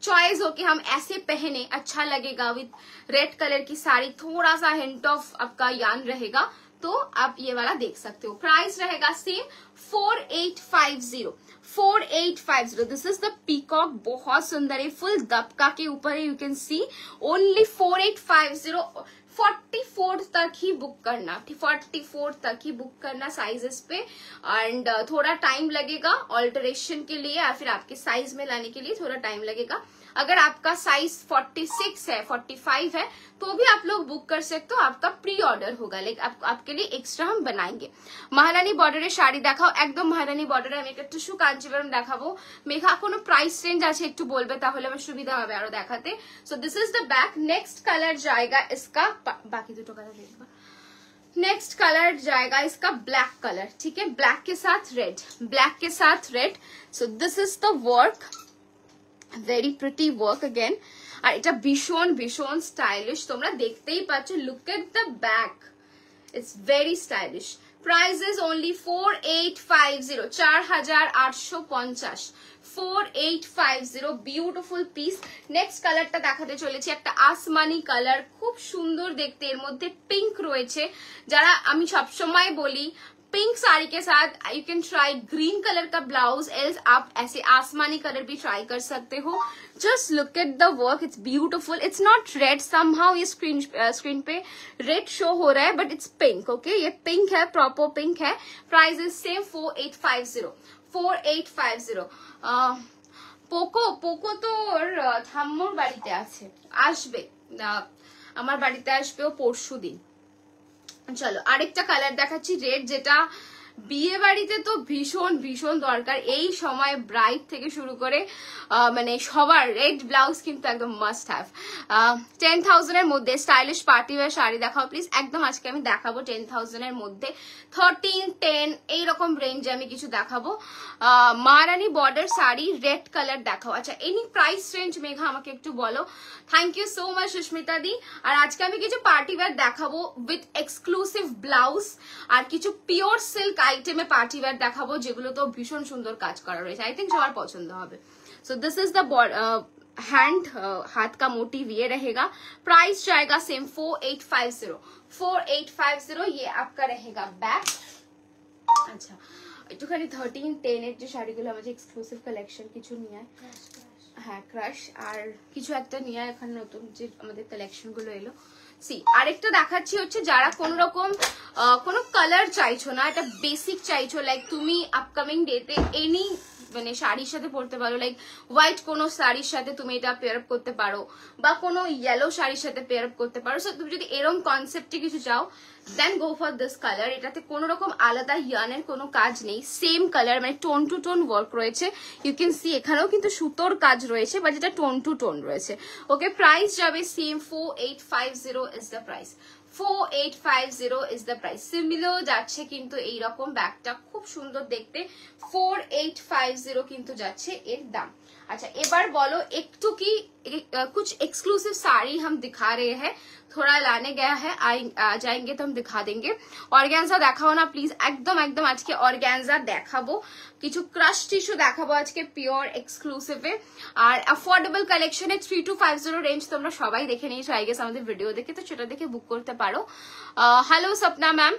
चॉइस हो कि हम ऐसे पहने अच्छा लगेगा विद रेड कलर की साड़ी, थोड़ा सा हिंट ऑफ आपका यान रहेगा, तो आप ये वाला देख सकते हो। प्राइस रहेगा same 4850, 4850। This is the peacock, बहुत सुंदर है, फुल दबका के ऊपर है, यू कैन सी, ओनली 4850। 44 तक ही बुक करना, 44 तक ही बुक करना साइजेस पे, एंड थोड़ा टाइम लगेगा ऑल्टरेशन के लिए या फिर आपके साइज में लाने के लिए थोड़ा टाइम लगेगा। अगर आपका साइज 46 है, 45 है, तो भी आप लोग बुक कर सकते हो, आपका प्री ऑर्डर होगा, लाइक आपके लिए एक्स्ट्रा हम बनाएंगे। महारानी बॉर्डर শাড়ি দেখাও, একদম महारानी বর্ডারে। আমি একটা টিস্যু কাঞ্জিভরম দেখাবো। মেঘা কোনো প্রাইস রেঞ্জ আছে একটু বলবে, তাহলে আমার সুবিধা হবে আরো দেখাতে। So this is the back. Next colour जाएगा इसका, बाकी দুটো कलर देखो। नेक्स्ट कलर जाएगा इसका ब्लैक कलर, ठीक है, ब्लैक के साथ रेड, ब्लैक के साथ red. So this is the work, very pretty work again, আর এটা ভীষণ ভীষণ স্টাইলিশ, তোমরা দেখতেই পাচ্ছ। Look at the back, it's very stylish. Price is only 4850, 4850, 4850, beautiful piece. Next কালারটা দেখাতে চলেছি, একটা আসমানি কালার, খুব সুন্দর দেখতে, এর মধ্যে পিঙ্ক রয়েছে। যারা আমি সবসময় বলি पिंक साड़ी के साथ you can try green colour का ब्लाउज, एल्स आप ऐसे आसमानी कलर भी ट्राई कर सकते हो। Just look at the work, it's beautiful. It's not red, somehow ये स्क्रीन पे रेड शो हो रहा है, बट इट्स पिंक, ओके, ये पिंक है, प्रॉपर पिंक है। Price is same 4850, 4850। পোকো তো ওর ঠাম্মুর বাড়িতে আছে, আসবে, আমার বাড়িতে আসবে ও পরশুদিন। চলো আরেকটা কালার দেখাচ্ছি, রেড, যেটা বিয়ে বাড়িতে তো ভীষণ ভীষণ দরকার। এই সময় ব্রাইড থেকে শুরু করে মানে সবার রেড ব্লাউজ কিন্তু একদম মাস্ট হ্যাভ। 10,000 এর মধ্যে স্টাইলিশ পার্টি ওয়্যার শাড়ি দেখাও প্লিজ। একদম আজকে আমি দেখাবো 10,000 এর মধ্যে, 13, 10 এইরকম রেঞ্জে আমি কিছু দেখাবো। Maharani border sari red colour দেখাও। আচ্ছা, এনি প্রাইস রেঞ্জ মেঘা আমাকে একটু বলো। Thank you so much Susmita di. আর আজকে আমি কিছু পার্টি ওয়্যার দেখাবো উইথ এক্সক্লুসিভ ব্লাউজ, আর কিছু পিওর সিল্ক আইটেমে পার্টি ওয়্যার দেখাবো, যেগুলো তো ভীষণ সুন্দর কাজ করা রয়েছে, আই থিঙ্ক সবার পছন্দ হবে। सो दिस इज द हैंड, हाथ का मोटिव ये रहेगा। प्राइस जाएगा सेम 4850, 4850। ये आपका रहेगा बैक। আচ্ছা, একটুখানি 13, 10 এর যে শাড়িগুলো আমাদের এক্সক্লুসিভ কালেকশন কিছু নিয়ে, হ্যাঁ ক্রাশ, আর কিছু একটা নিয়ে এখানে নতুন যে আমাদের কালেকশন গুলো এলো। সি আরেকটা দেখাচ্ছি হচ্ছে, যারা কোন রকম কোনো কালার চাইছো না, এটা বেসিক চাইছো, লাইক তুমি আপকামিং ডেতে এনি মানে শাড়ির সাথে পরতে পারো, লাইক হোয়াইট কোনো শাড়ির সাথে তুমি এটা পেয়ার আপ করতে পারো, বা কোনো ইয়েলো শাড়ির সাথে পেয়ার আপ করতে পারো। সো তুমি যদি এরকম কনসেপ্টে কিছু চাও, দেন গো ফর দিস কালার। এটাতে কোনো রকম আলাদা ইয়ানের কোনো কাজ নেই, সেম কালার, মানে টোন টু টোন ওয়ার্ক রয়েছে। ইউ ক্যান সি এখানেও কিন্তু সুতোর কাজ রয়েছে, বাট এটা টোন টু টোন রয়েছে। ওকে, প্রাইস যাবে same 4850 is the price, 4850 is the price. Similar যাচ্ছে কিন্তু এইরকম, ব্যাগটা খুব সুন্দর দেখতে, 4850 কিন্তু যাচ্ছে এর দাম। अच्छा, এবার বলো একটু কি कुछ एक्सक्लूसिव साड़ी हम दिखा रहे हैं, थोड़ा लाने गया है, आ जाएंगे तो हम दिखा देंगे। ऑर्गेन्जा দেখাও না প্লিজ, একদম একদম আজকে অর্গানজা দেখাবো, কিছু ক্রাশ টিস্যু দেখাবো আজকে পিওর এক্সক্লুসিভে, আর অ্যাফোর্ডেবল কালেকশনে 3250 রেঞ্জ তোমরা সবাই দেখে নিয়েছো আই গেস আমাদের ভিডিও দেখে, তো সেটা দেখে বুক করতে পারো। हेलो सपना मैम,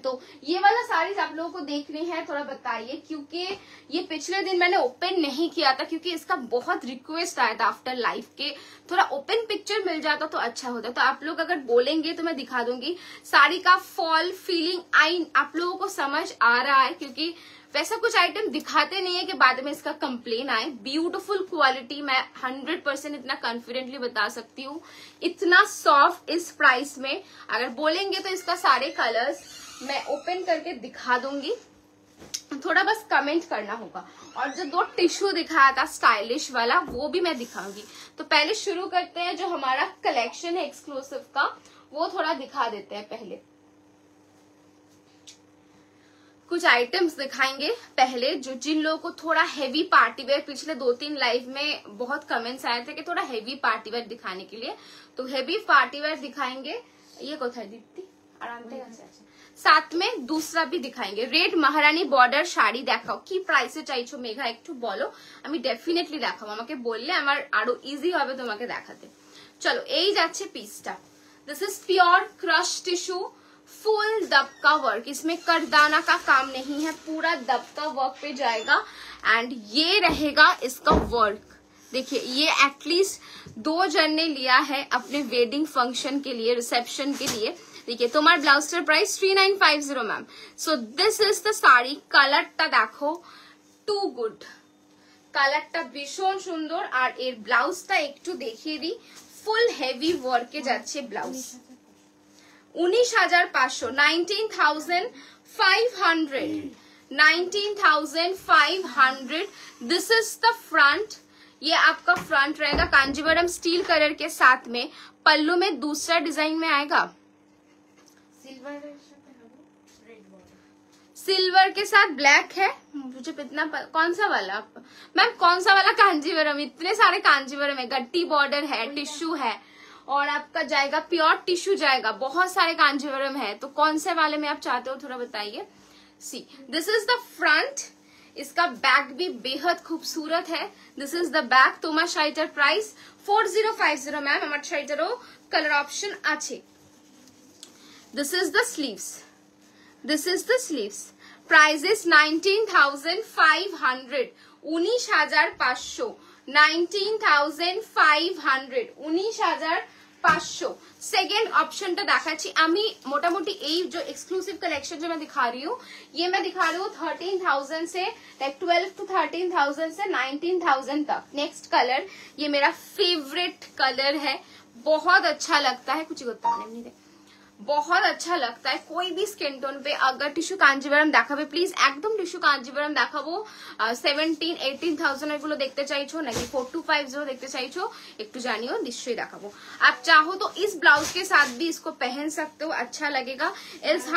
तो ये वाला साड़ीज आप लोगों को देखनी है, थोड़ा बताइए, क्योंकि ये पिछले दिन मैंने ओपन नहीं किया था, क्योंकि इसका बहुत रिक्वेस्ट आया था आफ्टर लाइव के, थोड़ा ओपन पिक्चर मिल जाता तो अच्छा होता। तो आप लोग अगर बोलेंगे तो मैं दिखा दूंगी। साड़ी का फॉल फीलिंग आई आप लोगों को समझ आ रहा है, क्योंकि वैसा कुछ आइटम दिखाते नहीं है कि बाद में इसका कंप्लेन आए। ब्यूटीफुल क्वालिटी, मैं 100% इतना कॉन्फिडेंटली बता सकती हूँ, इतना सॉफ्ट इस प्राइस में। अगर बोलेंगे तो इसका सारे कलर्स मैं ओपन करके दिखा दूंगी, थोड़ा बस कमेंट करना होगा। और जो 2 टिश्यू दिखाया था स्टाइलिश वाला, वो भी मैं दिखाऊंगी। तो पहले शुरू करते हैं, जो हमारा कलेक्शन है एक्सक्लूसिव का, वो थोड़ा दिखा देते हैं। पहले कुछ आइटम्स दिखाएंगे पहले, जो जिन लोगों को थोड़ा हेवी पार्टी वेयर, पिछले 2-3 लाइव में बहुत कमेंट्स आए थे कि थोड़ा हेवी पार्टी वेयर दिखाने के लिए, तो हेवी पार्टी वेयर दिखाएंगे। ये कोথায় दीप्ति, आराम से साथ में दूसरा भी दिखाएंगे। रेड महारानी बॉर्डर শাড়ি দেখাও, কি প্রাইসে চাইছো মেঘা একটু বলো, আমি ডেফিনেটলি দেখাবো, আমাকে বললে আমার আরো ইজি হবে তোমাকে দেখাতে। চলো এই যাচ্ছে পিসটা, this is pure crush tissue, full dabka work, इसमें करदाना का काम नहीं है, पूरा दबका वर्क पे जाएगा। एंड ये रहेगा इसका वर्क, देखिए ये एटलीस्ट 2 जन ने लिया है अपने वेडिंग फंक्शन के लिए, रिसेप्शन के लिए। देखिए তোমার ব্লাউজটার price 3950 ma'am. So this is the sari, কালারটা দেখো, টু গুড, কালারটা ভীষণ সুন্দর। আর এর ব্লাউজটা একটু দেখিয়ে দিই, ফুল হেভি ওয়ার্কে যাচ্ছে blouse, 19,500, 19,500, 19,500। This is the front, ये आपका फ्रंट रहेगा कांजीवरम स्टील कलर के साथ में। पल्लू में दूसरा डिजाइन में आएगा सिल्वर के साथ ब्लैक है, मुझे इतना कौन सा वाला मैम, कौन सा वाला कांजीवरम, इतने सारे कांजीवरम है, गट्टी बॉर्डर है, टिश्यू है, और आपका जाएगा प्योर टिश्यू जाएगा, बहुत सारे कांजीवरम है। तो कौन से वाले में आप चाहते हो थोड़ा बताइए। सी दिस इज द फ्रंट, इसका बैक भी बेहद खूबसूरत है। This is the back. তোমার শাড়িটার প্রাইস 4050 ম্যাম, আমার শাড়িটারও কালার অপশন আছে। This is the sleeves, this is the sleeves, price is 19,500, 19,500, 19,500, 19,500। Second option দেখাচ্ছি আমি, मोटामोटी এই जो एक्सक्लूसिव कलेक्शन जो मैं दिखा रही हूँ, ये मैं दिखा रही हूँ 13,000 से, लाइक 12 to 13,000 से 19,000 तक। नेक्स्ट कलर, ये मेरा फेवरेट कलर है, बहुत अच्छा लगता है, कुछ होता नहीं, बहुत अच्छा लगता है कोई भी स्किन टोन पे। अगर टिश्यू कांजीवरम দেখাবে প্লিজ, একদম টিস্যু কাঞ্জিভারাম দেখাবো। 17-18,000 এগুলো দেখতে চাইছো নাকি 4250 দেখতে চাইছো একটু জানিও, নিশ্চয়ই দেখাবো। आप चाहो तो इस ब्लाउज के साथ भी इसको पहन सकते हो, अच्छा लगेगा। एल्स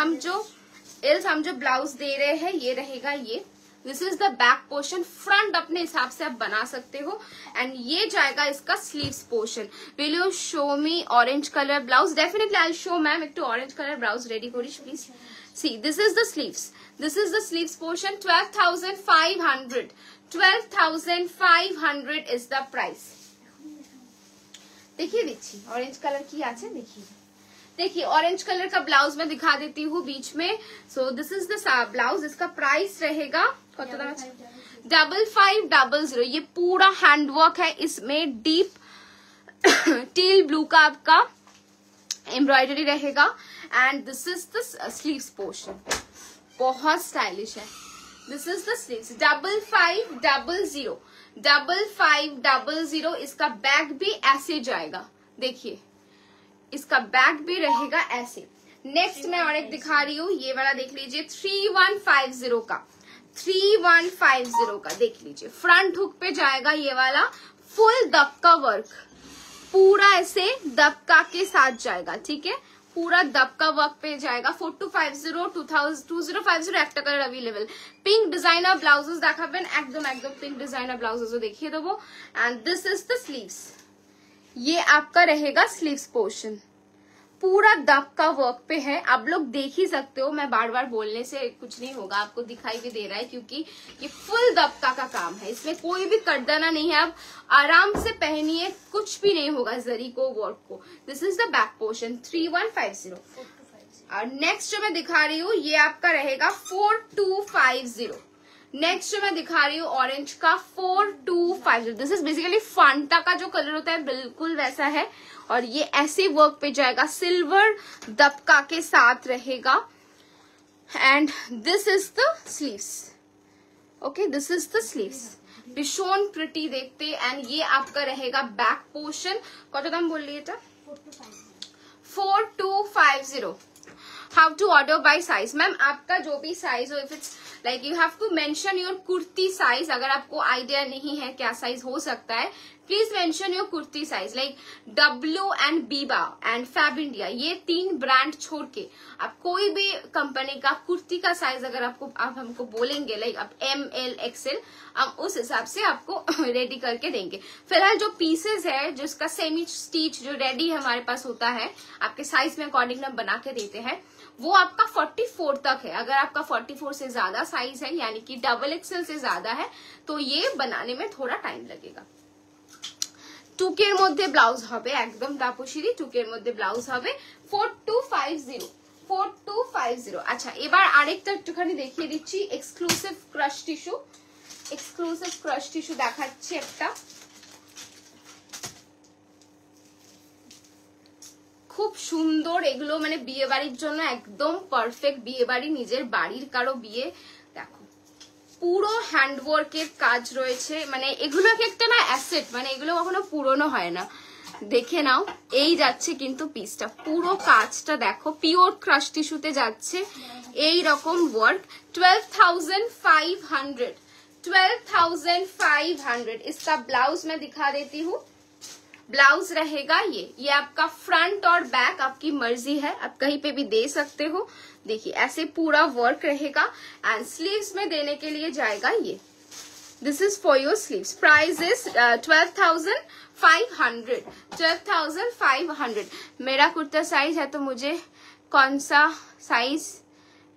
हम जो ब्लाउज दे रहे हैं ये रहेगा, ये this is the back portion, front अपने हिसाब से आप बना सकते हो। एंड ये जाएगा इसका sleeves portion. Will you show me orange colour blouse? Definitely I show ma'am, एक ऑरेंज कलर ब्लाउज रेडी करिस please. C this is the sleeves, this is the sleeves portion, 12,500, 12,500 is the price. देखिए दीची ऑरेंज कलर की আছে, देखिए ऑरेंज कलर का ब्लाउज मैं दिखा देती हूँ बीच में। सो दिस इज द ब्लाउज, इसका प्राइस रहेगा 5500। ये पूरा हैंडवर्क है, इसमें डीप टील ब्लू का आपका एम्ब्रॉयडरी रहेगा। And this is the sleeves portion, बहुत स्टाइलिश है। This is the sleeves, 5500, 5500। इसका बैक भी ऐसे जाएगा, देखिए इसका बैक भी रहेगा ऐसे। नेक्स्ट मैं और एक दिखा रही हूँ, ये वाला देख लीजिए, 3150 का, 3150 का देख लीजिए। फ्रंट हुक पे जाएगा ये वाला, फुल दबका वर्क, पूरा ऐसे दबका के साथ जाएगा, ठीक है, पूरा दबका वर्क पे जाएगा। 4250, 2050 একটা colour available. Pink designer blouses দেখাবেন, একদম একদম पिंक डिजाइनर ब्लाउजेस দেখিয়ে দেবো। And this is the sleeves, ये आपका रहेगा स्लीव्स पोर्शन, पूरा दबका वर्क पे है। आप लोग देख ही सकते हो, मैं बार बार बोलने से कुछ नहीं होगा, आपको दिखाई भी दे रहा है क्योंकि ये फुल दबका का काम है, इसमें कोई भी करदाना नहीं है। आप आराम से पहनिए, कुछ भी नहीं होगा जरी को वर्क को। This is the back portion, 3150। और नेक्स्ट जो मैं दिखा रही हूँ ये आपका रहेगा 4250। नेक्स्ट जो मैं दिखा रही हूँ ऑरेंज का 4250। दिस इज बेसिकली फांटा का जो कलर होता है बिल्कुल वैसा है, और ये ऐसे वर्क पे जाएगा, सिल्वर दबका के साथ रहेगा। And this is the sleeves, okay, this is the sleeves, भीषण प्रिटी देखते। एंड ये आपका रहेगा बैक पोर्शन। कत दाम बोल लिए था? 4250। How to order by size? Ma'am आपका जो भी साइज हो, if it's like you have to mention your kurti size. अगर आपको आइडिया नहीं है क्या साइज हो सकता है, please mention your kurti size, like W and Biba and Fabindia, ये 3 ब्रांड छोड़ के आप कोई भी कंपनी का कुर्ती का साइज अगर आप हमको बोलेंगे, लाइक आप ML XL, हम उस हिसाब से आपको रेडी करके देंगे। फिलहाल जो पीसेस है, जिसका सेमी स्टिच जो रेडी हमारे पास होता है, आपके साइज में अकॉर्डिंग हम बना के देते हैं, वो आपका 44 तक है। अगर आपका 44 से ज्यादा साइज है, यानी कि XXL से ज्यादा है, तो ये बनाने में थोड़ा टाइम लगेगा। 2K এর মধ্যে ব্লাউজ হবে, একদম তাপসীরি 2K এর মধ্যে ব্লাউজ হবে 4250। আচ্ছা, এবার আরেকটা একটুখানি দেখিয়ে দিচ্ছি, এক্সক্লুসিভ ক্রাশ টিস্যু দেখাচ্ছি একটা, খুব সুন্দর। এগুলো মানে বিয়ে বাড়ির জন্য একদম পারফেক্ট, বিয়ে বাড়ি, নিজের বাড়ির কারো বিয়ে। দেখো পুরো হ্যান্ডওয়ার্কের কাজ রয়েছে, মানে এগুলো একটা না অ্যাসেট, মানে এগুলো কখনো পুরনো হয় না। দেখে নাও, এই যাচ্ছে কিন্তু পিসটা, পুরো কাজটা দেখো, পিওর ক্রাশ টিস্যুতে যাচ্ছে, এই রকম ওয়ার্ক। 12,500 इसका ब्लाउज मैं दिखा देती हूँ। ब्लाउज रहेगा ये आपका फ्रंट और बैक आपकी मर्जी है, आप कहीं पे भी दे सकते हो। देखिए ऐसे पूरा वर्क रहेगा, एंड स्लीव्स में देने के लिए जाएगा ये, this is for your sleeves. Price is 12,500। मेरा कुर्ता साइज है तो मुझे कौन सा साइज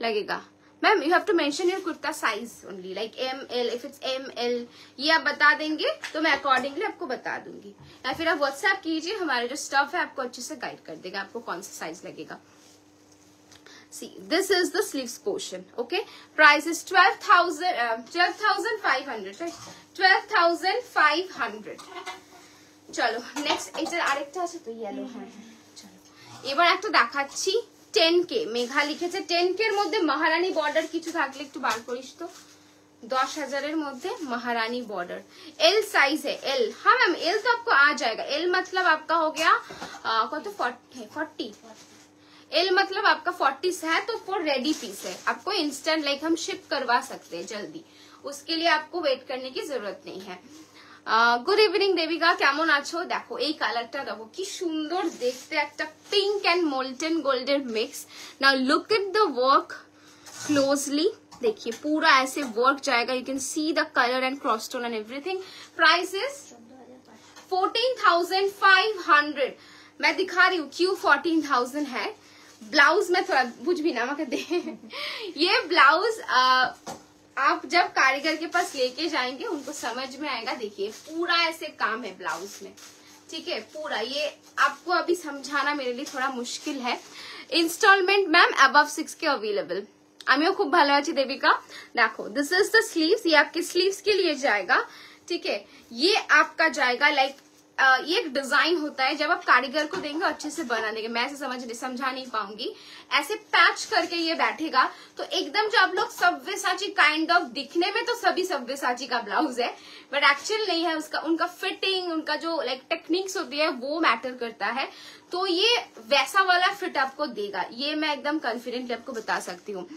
लगेगा? Ma'am you have to mention your kurta size only, like ML, if it's ML ये आप बता देंगे तो मैं अकॉर्डिंगली आपको बता दूंगी, या फिर आप व्हाट्सएप कीजिए, हमारे जो स्टाफ है आपको अच्छे से गाइड कर देगा आपको कौन सा साइज लगेगा। See, this is the sleeves portion, okay? Price is 12,500, right? 12,500। চলো নেক্সট, এটা আরেকটা আছে তো ইয়েলো। হ্যাঁ চলো, এবার একটা দেখাচ্ছি 10K, মেঘা লিখেছে 10K এর মধ্যে महारानी बॉर्डर কিছু থাকলে একটু বার করিস তো। 10,000 এর মধ্যে महारानी बॉर्डर, L साइज है L। हाँ मैम L तो आपको आ जाएगा, L मतलब आपका हो गया कत 40, L मतलब आपका 40 है, तो फॉर रेडी पीस है, आपको इंस्टेंट लाइक हम शिप करवा सकते हैं जल्दी, उसके लिए आपको वेट करने की जरूरत नहीं है। गुड इवनिंग देविका, কেমন আছো? দেখো এই কালারটা দেখো কি সুন্দর দেখতে, একটা pink and molten golden mix. Now look at the work closely, देखिए पूरा ऐसे वर्क जाएगा, you can see the colour and cross tone and everything. Price is 14,500। मैं दिखा रही हूँ क्यों 14,000 है। ब्लाउज में थोड़ा बुझ भी ना मके दे ये ब्लाउज आप जब कारीगर के पास लेके जाएंगे उनको समझ में आएगा। देखिए पूरा ऐसे काम है ब्लाउज में, ठीक है पूरा, ये आपको अभी समझाना मेरे लिए थोड़ा मुश्किल है। Instalment ma'am above 6K available. आमियो खूब भालो आछि देविका। देखो दिस इज द स्लीव्स, ये आपके स्लीव्स के लिए जाएगा, ठीक है। ये आपका जाएगा लाइक ये एक डिजाइन होता है, जब आप कारीगर को देंगे अच्छे से बना देंगे, मैं ऐसे समझा नहीं पाऊंगी। ऐसे पैच करके ये बैठेगा तो एकदम जो आप लोग सब्यसाची काइंड ऑफ, दिखने में तो सभी सब्यसाची का ब्लाउज है बट एक्चुअल नहीं है, उसका उनका फिटिंग, उनका जो लाइक टेक्निक्स होती है वो मैटर करता है। तो ये वैसा वाला फिट आपको देगा, ये मैं एकदम कॉन्फिडेंटली आपको बता सकती हूँ।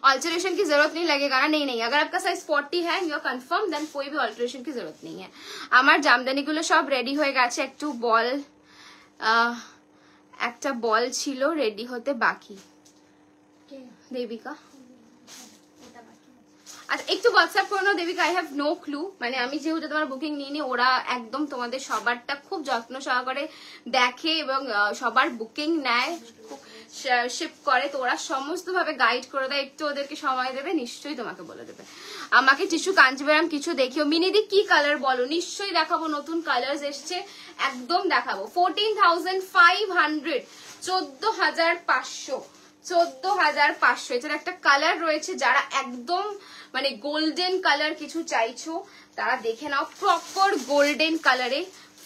ऑल्टरेशन की जरूरत नहीं लगेगा ना, नहीं अगर आपका साइज 40 है यू आर कन्फर्म, देन कोई भी ऑल्टरेशन की जरूरत नहीं है। আমার জামদানিগুলো সব রেডি হয়ে গেছে, একটু বল একটা বল ছিল রেডি হতে বাকি। দেবিকা আচ্ছা একটু হোয়াটসঅ্যাপ করো Debika, I have no clue, মানে আমি যেহেতু তোমার বুকিং নিইনি, ওরা একদম তোমাদের সবারটা খুব যত্ন সহকারে দেখে এবং সবার বুকিং নেয়, শিপ করে, তো ওরা সমস্ত ভাবে গাইড করে দেয়। একটু ওদেরকে সময় দেবে, নিশ্চয়ই তোমাকে বলে দেবে। আমাকে টিস্যু কাঞ্জিভারাম কিছু দেখিও। মিনিদি কি কালার বলো, নিশ্চয়ই দেখাবো, নতুন কালার এসছে একদম দেখাবো। 14,500, 14,500, 14,500। এটার একটা কালার রয়েছে, যারা একদম মানে গোল্ডেন কালার কিছু চাইছো তারা দেখে নাও, প্রপার গোল্ডেন কালারে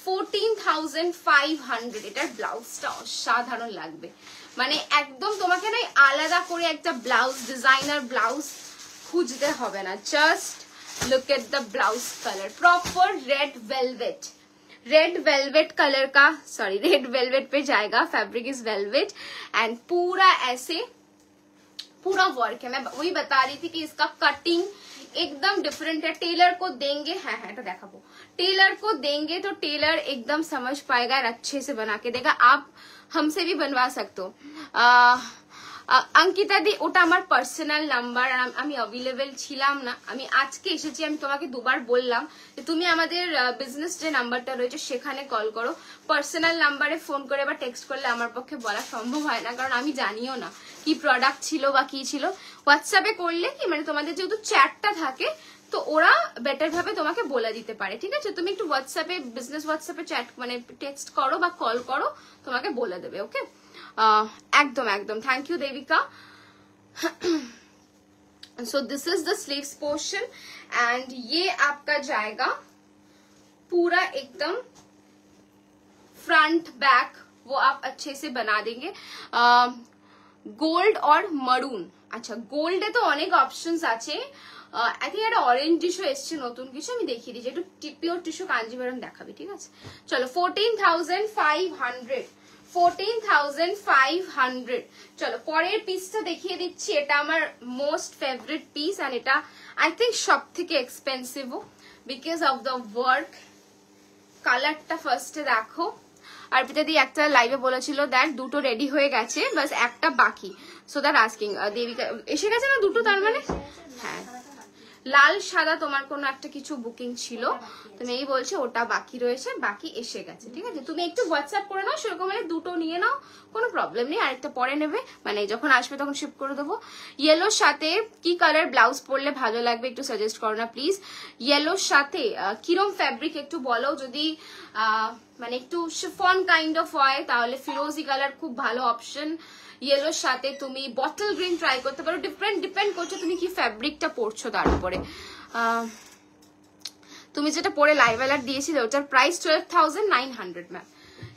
14,500। এটার ব্লাউজটা অসাধারণ লাগবে, মানে একদম তোমাকে না আলাদা করে একটা ব্লাউজ, डिजाइनर ब्लाउज খুঁজতে হবে না। Just look at the blouse colour, proper red velvet colour का, सॉरी रेड वेलवेट पे जाएगा, फैब्रिक इज वेलवेट एंड पूरा ऐसे पूरा वर्क है। मैं वही बता रही थी कि इसका कटिंग एकदम डिफरेंट है। टेलर को देंगे, है तो देखाबो, टेलर को देंगे तो टेलर एकदम समझ पाएगा और अच्छे से बना के देगा। आप हमसे भी बनवा सकते हो। अंकिता दी, ওটা আমার পার্সোনাল নাম্বার, আর আমি অ্যাভেলেবল ছিলাম না, আমি আজকে এসেছি। আমি তোমাকে দুবার বললাম যে তুমি আমাদের বিজনেস যে নাম্বারটা রয়েছে সেখানে কল করো, পার্সোনাল নাম্বারে ফোন করে বা টেক্সট করলে আমার পক্ষে বলা সম্ভব হয় না, কারণ আমি জানিও না কি প্রোডাক্ট ছিল বা কি ছিল। হোয়াটসঅ্যাপে করলে কি মানে তোমাদের যেহেতু চ্যাটটা থাকে তো ওরা বেটার ভাবে তোমাকে বলে দিতে পারে, ঠিক আছে? তুমি একটু হোয়াটসঅ্যাপে, বিজনেস হোয়াটসঅ্যাপে চ্যাট মানে টেক্সট করো বা কল করো, তোমাকে বলে দেবে। ওকে, एकदम एकदम, thank you Devika. So this is the sleeves portion and ये आपका जाएगा पूरा एकदम फ्रंट बैक, वो आप अच्छे से बना देंगे। गोल्ड और मरून, अच्छा गोल्डे तो अनेक ऑप्शंस আছে। আই থিঙ্ক একটা অরেঞ্জ টিস্যু এসছে নতুন কিছু, আমি দেখিয়ে দিচ্ছি। একটু পিওর টিস্যু কাঞ্জিভারম দেখাবি, ঠিক আছে? চলো 14,500, 14,500। চলো পরের পিসটা দেখিয়ে দিচ্ছি। এটা আমার মোস্ট ফেভারিট পিস এন্ড এটা আই থিঙ্ক সব থেকে expensive because of the work. কালারটা ফার্স্টে দেখো। আর পিতা দি একটা লাইভে বলেছিল দেখ দুটো রেডি হয়ে গেছে, বাস একটা বাকি। সো দ্যাট আস্কিং দেবিকা এসে গেছে না দুটো, তার মানে হ্যাঁ লাল সাদা তোমার কোনো একটা কিছু বুকিং ছিল, তুমি এই বলছো ওটা বাকি রয়েছে, বাকি এসে গেছে, ঠিক আছে? তুমি একটু হোয়াটসঅ্যাপ করে নাও, সেরকম মানে দুটো নিয়ে নাও, কোনো প্রবলেম নেই। আরেকটা পরে নেবে, মানে যখন আসবে তখন শিপ করে দেবো। ইয়েলোর সাথে কি কালার ব্লাউজ পরলে ভালো লাগবে একটু সাজেস্ট করো না প্লিজ। ইয়েলোর সাথে কিরম ফ্যাব্রিক একটু বলো, যদি মানে একটু শিফন কাইন্ড অফ হয় তাহলে ফিরোজি কালার খুব ভালো অপশন। ইয়েলোর সাথে তুমি বটল গ্রিন ট্রাই করতে পারো, ডিপেন্ড করছো তুমি কি ফ্যাব্রিকটা পরছো তার উপরে। তুমি যেটা পরে লাইভ অ্যালার্ট দিয়েছিলে ওটার প্রাইস 12,900 ম্যাম,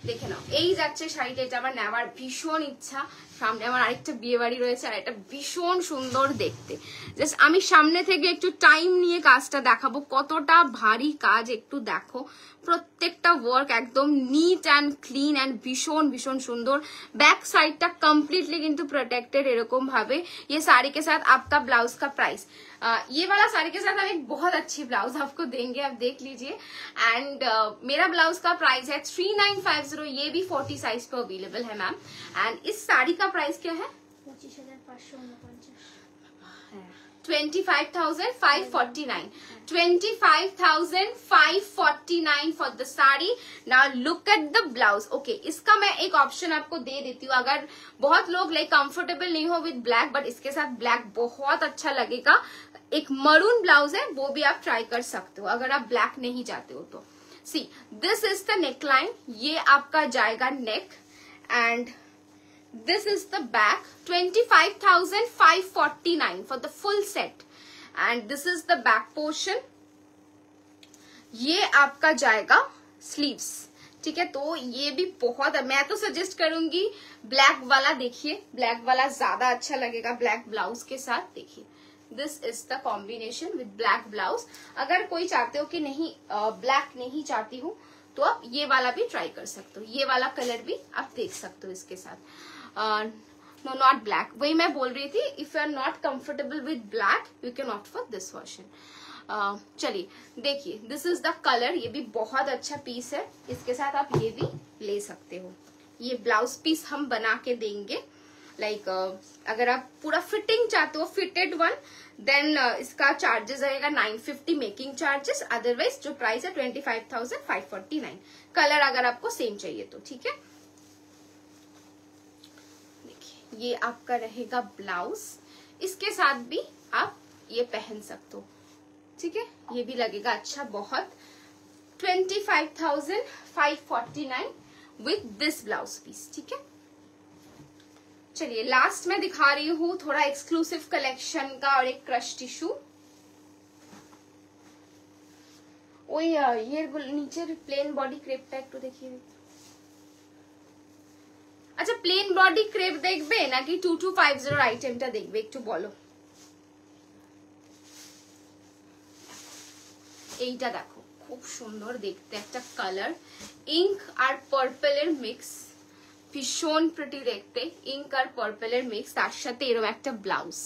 দেখে নাও। এই যাচ্ছে শাড়িটা, এটা আমার নেওয়ার ভীষণ ইচ্ছা। সামনে আমার আরেকটা বিয়ে বাড়ি রয়েছে আর এটা ভীষণ সুন্দর দেখতে। জাস্ট আমি সামনে থেকে একটু টাইম নিয়ে কাজটা দেখাবো, কতটা ভারী কাজ একটু দেখো। প্রত্যেকটা ওয়ার্ক একদম নিট অ্যান্ড ক্লিন অ্যান্ড ভীষণ ভীষণ সুন্দর। बैक साइड तक कम्प्लीटली किंतु प्रोटेक्टेड एरकम भावे। ये साड़ी के साथ आपका ब्लाउज का प्राइस, ये वाला साड़ी के साथ हम एक बहुत अच्छी ब्लाउज आपको देंगे, आप देख लीजिए। एंड मेरा ब्लाउज का प्राइस है 3950, ये भी 40 साइज पे अवेलेबल है मैम। एंड इस साड़ी का प्राइस क्या है? 25,549, 25,549 for the sari. Now look at the blouse. Okay, इसका मैं एक ऑप्शन आपको दे देती हूँ, अगर बहुत लोग लाइक कंफर्टेबल नहीं हो विद ब्लैक, बट इसके साथ ब्लैक बहुत अच्छा लगेगा। एक मरून ब्लाउज है, वो भी आप ट्राई कर सकते हो अगर आप ब्लैक नहीं चाहते हो तो। सी दिस इज द नेकलाइन, ये आपका जाएगा neck and this is the back। 25,549 for the full set and this is the back portion। ये आपका जाएगा स्लीव्स, ठीक है? तो ये भी बहुत, मैं तो सजेस्ट करूंगी ब्लैक वाला, देखिए ब्लैक वाला ज्यादा अच्छा लगेगा ब्लैक ब्लाउज के साथ। देखिए this is the combination with black blouse. अगर कोई चाहते हो कि नहीं ब्लैक नहीं चाहती हूँ तो आप ये वाला भी ट्राई कर सकते हो, ये वाला कलर भी आप देख सकते हो इसके साथ। नो नॉट ब्लैक, वही मैं बोल रही थी, if you are not comfortable with black you can opt for this version. चलिए देखिए दिस इज द कलर, ये भी बहुत अच्छा पीस है, इसके साथ आप ये भी ले सकते हो। ये ब्लाउज पीस हम बना के देंगे, लाइक अगर आप पूरा फिटिंग चाहते हो फिटेड वन देन इसका चार्जेस आएगा 950 मेकिंग चार्जेस, अदरवाइज जो प्राइस है 25,549। कलर अगर आपको सेम चाहिए तो, ठीक है? ये आपका रहेगा ब्लाउज, इसके साथ भी आप ये पहन सकते हो, ठीक है? ये भी लगेगा अच्छा बहुत। 25,549 विथ दिस ब्लाउज पीस, ठीक है? चलिए लास्ट में दिखा रही हूँ थोड़ा एक्सक्लूसिव कलेक्शन का और एक क्रश टिश्यू। ওই ইয়ের নিচের প্লেন বডি ক্রেপটা একটু দেখিয়ে দিই। আচ্ছা প্লেন বডি ক্রেপ দেখবে নাকি 2250 আইটেমটা দেখবে একটু বলো। এইটা দেখো খুব সুন্দর দেখতে একটা কালার, ইঙ্ক আর পার্পলের মিক্স, ভীষণ প্রিটি দেখতে, ইঙ্ক আর পার্পলের মিক্স, তার সাথে এরকম একটা ব্লাউজ,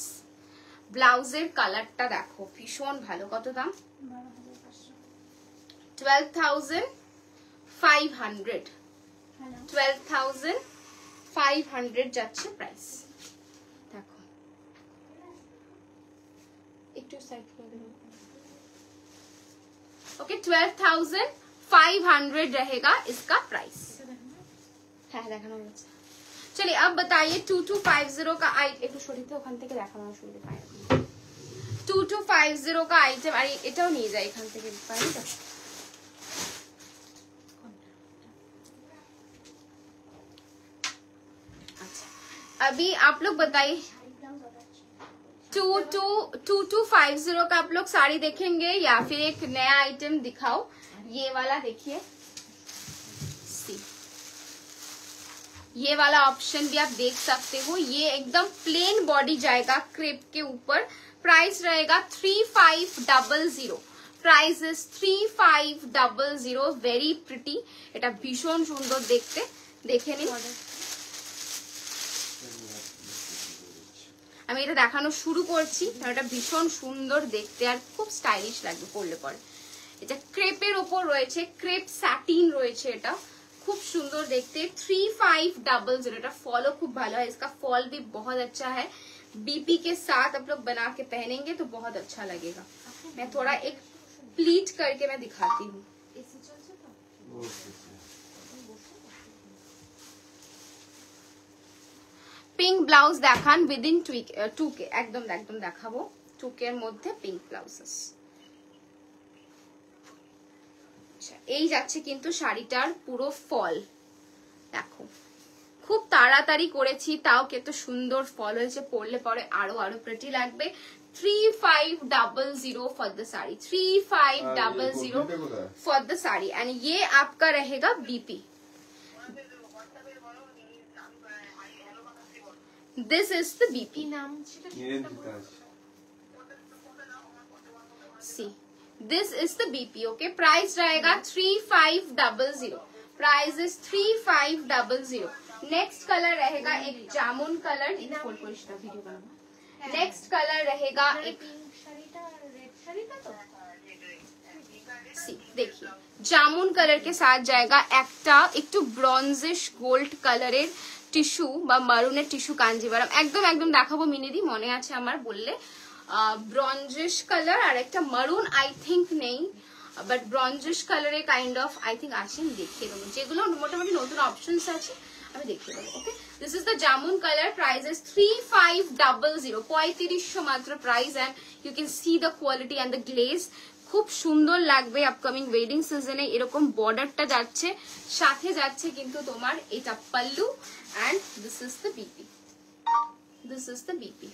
ব্লাউজের কালারটা দেখো ভীষণ ভালো। কত দাম? 12,500। 12,500 যাচ্ছে প্রাইস। দেখো একটু সাইড করে দেবো। ओके 12,500 रहेगा इसका प्राइस। है देखाना হচ্ছে। चलिए अब बताइए 2250 का आइटम একটু সরিতে ওখান থেকে দেখানো শুরু পাই। 2250 का आइटम আর এটাও নিয়ে যাই এখান থেকে পাই তো। अच्छा अभी आप लोग बताइए 2250 का आप लोग साड़ी देखेंगे या फिर एक नया आइटम दिखाओ। ये वाला देखिए, ये वाला ऑप्शन भी आप देख सकते हो। ये एकदम प्लेन बॉडी जाएगा क्रेप के ऊपर। प्राइस रहेगा 3500। Price is 3500। Very pretty. এটা ভীষণ সুন্দর দেখতে, দেখে নিন। আমি এটা দেখানো শুরু করছি কারণ এটা ভীষণ সুন্দর দেখতে আর খুব স্টাইলিশ লাগবে পরলে পরে। এটা ক্রেপের ওপর রয়েছে, ক্রেপ স্যাটিন রয়েছে, এটা खूब सुंदर देखते। 3500। এটা फॉलो खूब भालो है, इसका फॉल भी बहुत अच्छा है। बीपी के साथ आप लोग बना के पहनेंगे तो बहुत अच्छा लगेगा। मैं थोड़ा एक प्लीट करके मैं दिखाती हूँ। पिंक ब्लाउज देखान विदिन 2K एकदम एकदम देखाबो। 2K এর মধ্যে পিঙ্ক ব্লাউজেস। এই যাচ্ছে কিন্তু শাড়িটার পুরো ফল দেখো, খুব তাড়াতাড়ি করেছি তাও কত সুন্দর ফল হয়েছে, পরলে পরে আরো আরো প্রিটি লাগবে। 3500 for the sari. 3500 for the sari and ये आपका रहेगा BP. This is the BP. नाम see this is the BP. Okay price रहेगा 3500। Price is 3500। नेक्स्ट कलर रहेगा एक जामुन कलर। नेक्स्ट कलर रहेगा एक देखिए जामुन कलर के साथ जाएगा একটা একটু ব্রঞ্জিশ গোল্ড কালারের টিস্যু বা মারুনের টিস্যু কাঞ্জিভারাম। একদম একদম দেখাবো মিনিদি, মনে আছে আমার বললে। ব্রঞ্জিশ কালার আর একটা মারুন আই থিঙ্ক নেই, বাট ব্রঞ্জিশ কালারে কাইন্ড অফ আই থিঙ্ক আছে। আমি দেখিয়ে দেবো যেগুলো মোটামুটি নতুন অপশনস আছে আমি দেখিয়ে দেবো। Okay this is the jamun colour. Price is 3500। 3500 মাত্র price. And you can see the quality and the glaze. খুব সুন্দর লাগবে আপকামিং ওয়েডিং সিজনে। এরকম বর্ডারটা যাচ্ছে, সাথে যাচ্ছে কিন্তু তোমার এটা pallu and this is the BP. This is the BP.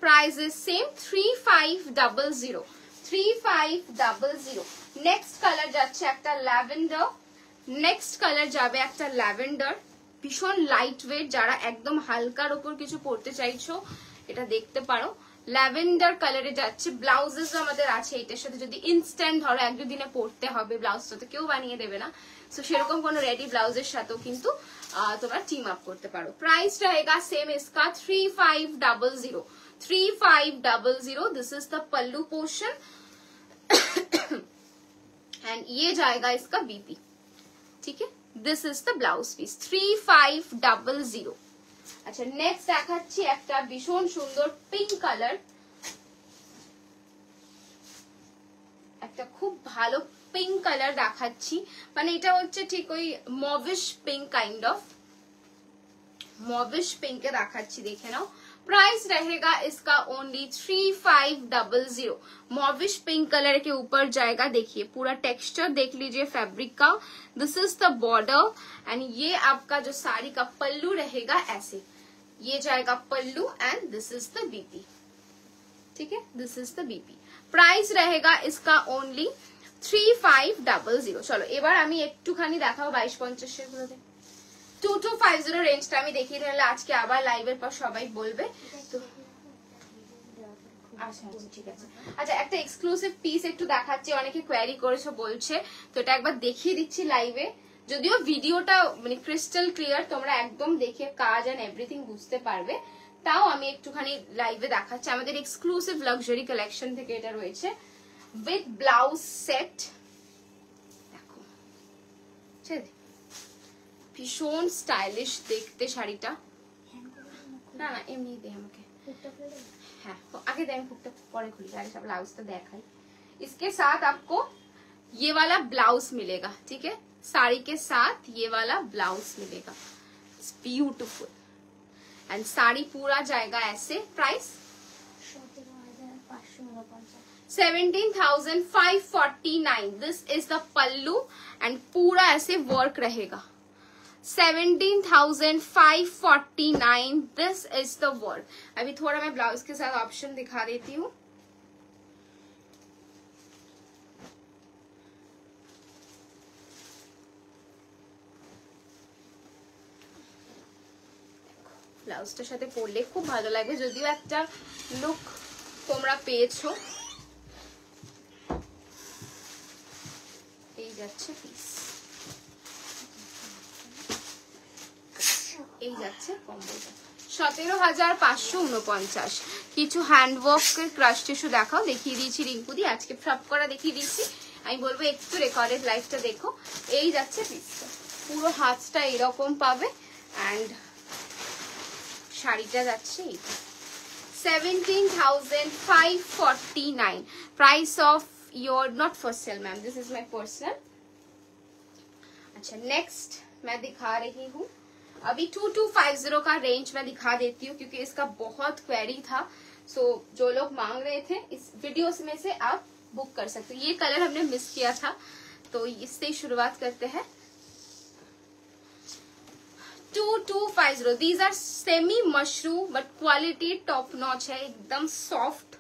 Price is same 3500। 3500। Next colour যাচ্ছে একটা ল্যাভেন্ডার। নেক্সট কালার যাবে একটা ল্যাভেন্ডার, ভীষণ লাইট ওয়েট। যারা একদম হালকার উপর কিছু পরতে চাইছো এটা দেখতে পারো। ল্যাভেন্ডার কালারে যাচ্ছে। ব্লাউজেস আমাদের আছে এটার সাথে, যদি ইনস্ট্যান্ট ধরো এক দুদিনে পরতে হবে, ব্লাউজটা তো কেউ বানিয়ে দেবে না, সো সেরকম কোনো রেডি ব্লাউজের সাথেও কিন্তু তোমরা টিম আপ করতে পারো। প্রাইস रहेगा सेम इसका 3500। 3500। This is the pallu portion and ये जाएगा इसका बीपी। ठीक है, this is the blouse piece. 3500। अच्छा नेक्स्ट দেখাচ্ছি একটা ভীষণ সুন্দর পিঙ্ক কালার। একটা খুব ভালো পিঙ্ক কালার দেখাচ্ছি, মানে এটা হচ্ছে ঠিক ওই mauvish pink kind of. Mauvish পিঙ্কে দেখাচ্ছি, দেখে নাও। प्राइस रहेगा इसका ओनली 3500। मॉविश पिंक कलर के ऊपर जाएगा। देखिए पूरा टेक्सचर देख लीजिए फैब्रिक का। This is the border and ये आपका जो साड़ी का पल्लू रहेगा ऐसे, ये जाएगा pallu and this is the BP. ठीक है, this is the BP. Price रहेगा इसका ओनली 3500। चलो এবার আমি একটুখানি দেখাবো 2250 এর গুলোতে। 2250 রেঞ্জটা আমি দেখিয়ে দিলে আজকে আবার লাইভের পর সবাই বলবে। তো আচ্ছা ঠিক আছে। আচ্ছা একটা এক্সক্লুসিভ পিস একটু দেখাচ্ছি, অনেকে কোয়েরি করেছো বলছে, তো এটা একবার দেখিয়ে দিচ্ছি লাইভে। যদিও ভিডিওটা মানে ক্রিস্টাল ক্লিয়ার, তোমরা একদম দেখে কাজ এন্ড এভরিথিং বুঝতে পারবে। তাও আমি একটুখানি লাইভে দেখাচ্ছি। আমাদের এক্সক্লুসিভ লাক্সারি কালেকশন থেকে এটা রয়েছে উইথ ব্লাউজ সেট। দেখো ভীষণ স্টাইলিশ দেখতে শাড়িটা। না না এমনি দে আমাকে, हाँ आगे दें हुक परे खुली आगे सब ब्लाउज तो देखाई। इसके साथ आपको ये वाला ब्लाउज मिलेगा, ठीक है, साड़ी के साथ ये वाला ब्लाउज मिलेगा। इट्स ब्यूटीफुल एंड साड़ी पूरा जाएगा ऐसे। Price 17,549। This is the pallu and पूरा ऐसे वर्क रहेगा। 17,549। This is the work. अभी थोड़ा मैं ब्लाउज के साथ ऑप्शन दिखा देती हूँ। ব্লাউজটার সাথে পরলে খুব ভালো লাগবে, যদিও একটা লুক তোমরা পেয়েছো। এই যাচ্ছে পিস, এই যাচ্ছে কম্বোটা 17,549। কিছু হ্যান্ডওয়ার্কের ক্রাশ টিস্যু দেখাও, দেখিয়ে দিয়েছি রিঙ্কুদি, আজকে সব করা দেখিয়ে দিয়েছি। আমি বলবো একটু রেকর্ডেড লাইভটা দেখো। এই যাচ্ছে পিসটা, পুরো হাতটা এরকম পাবে অ্যান্ড শাড়িটা যাচ্ছে এইটা 17,549। Price of your not for sale ma'am, this is my personal. अच्छा नेक्स्ट मैं दिखा रही हूँ, अभी 2250 का रेंज मैं दिखा देती हूँ क्योंकि इसका बहुत क्वेरी था। सो जो लोग मांग रहे थे इस वीडियोस में से आप बुक कर सकते हो। ये कलर हमने मिस किया था तो इससे शुरुआत करते हैं। 2250। These are semi mushroom but quality top notch है, एकदम soft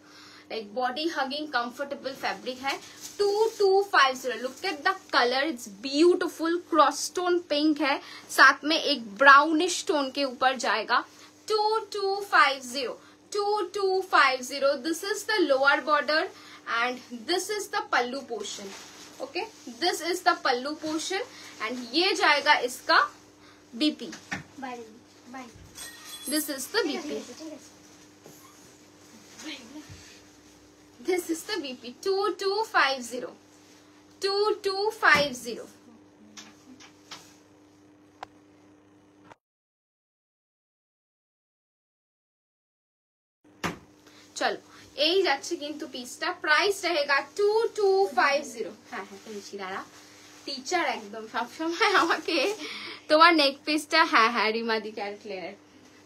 like body hugging comfortable fabric है। 2250। Look at the colour, it's beautiful cross tone pink है, साथ में एक ब्राउनिश टोन के ऊपर जाएगा। 2250। 2250। This is the lower border and this is the pallu portion. Okay, this is the pallu portion and ये जाएगा इसका BP. This is the BP, this is the BP. 2250। 2250। चलो এই যাচ্ছে কিন্তু পিসটা। প্রাইস रहेगा 2250। হ্যাঁ হ্যাঁ পেয়েছি, দাঁড়া টিচার একদম সবসময় আমাকে তোমার নেক পিসটা। হ্যাঁ হ্যাঁ রিমাদি ক্যারেক্টার।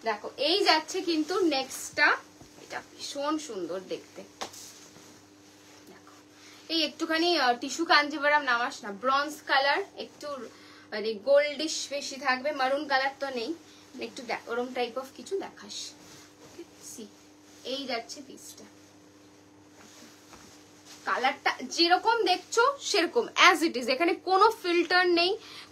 দেখো এই যাচ্ছে কিন্তু নেক্সটটা, এটা ভীষণ সুন্দর দেখতে। দেখো এই একটুখানি টিস্যু কাঞ্জিভারাম নামাস না, ব্রঞ্জ কালার, একটু মানে গোল্ডিশ বেশি থাকবে, মারুন কালার তো নেই, একটু ওরম টাইপ অফ কিছু দেখাস। এই যাচ্ছে পিসটা, কালারটা যেরকম দেখছো সেরকম অ্যাজ ইট ইজ, এখানে কোনো ফিল্টার নেই,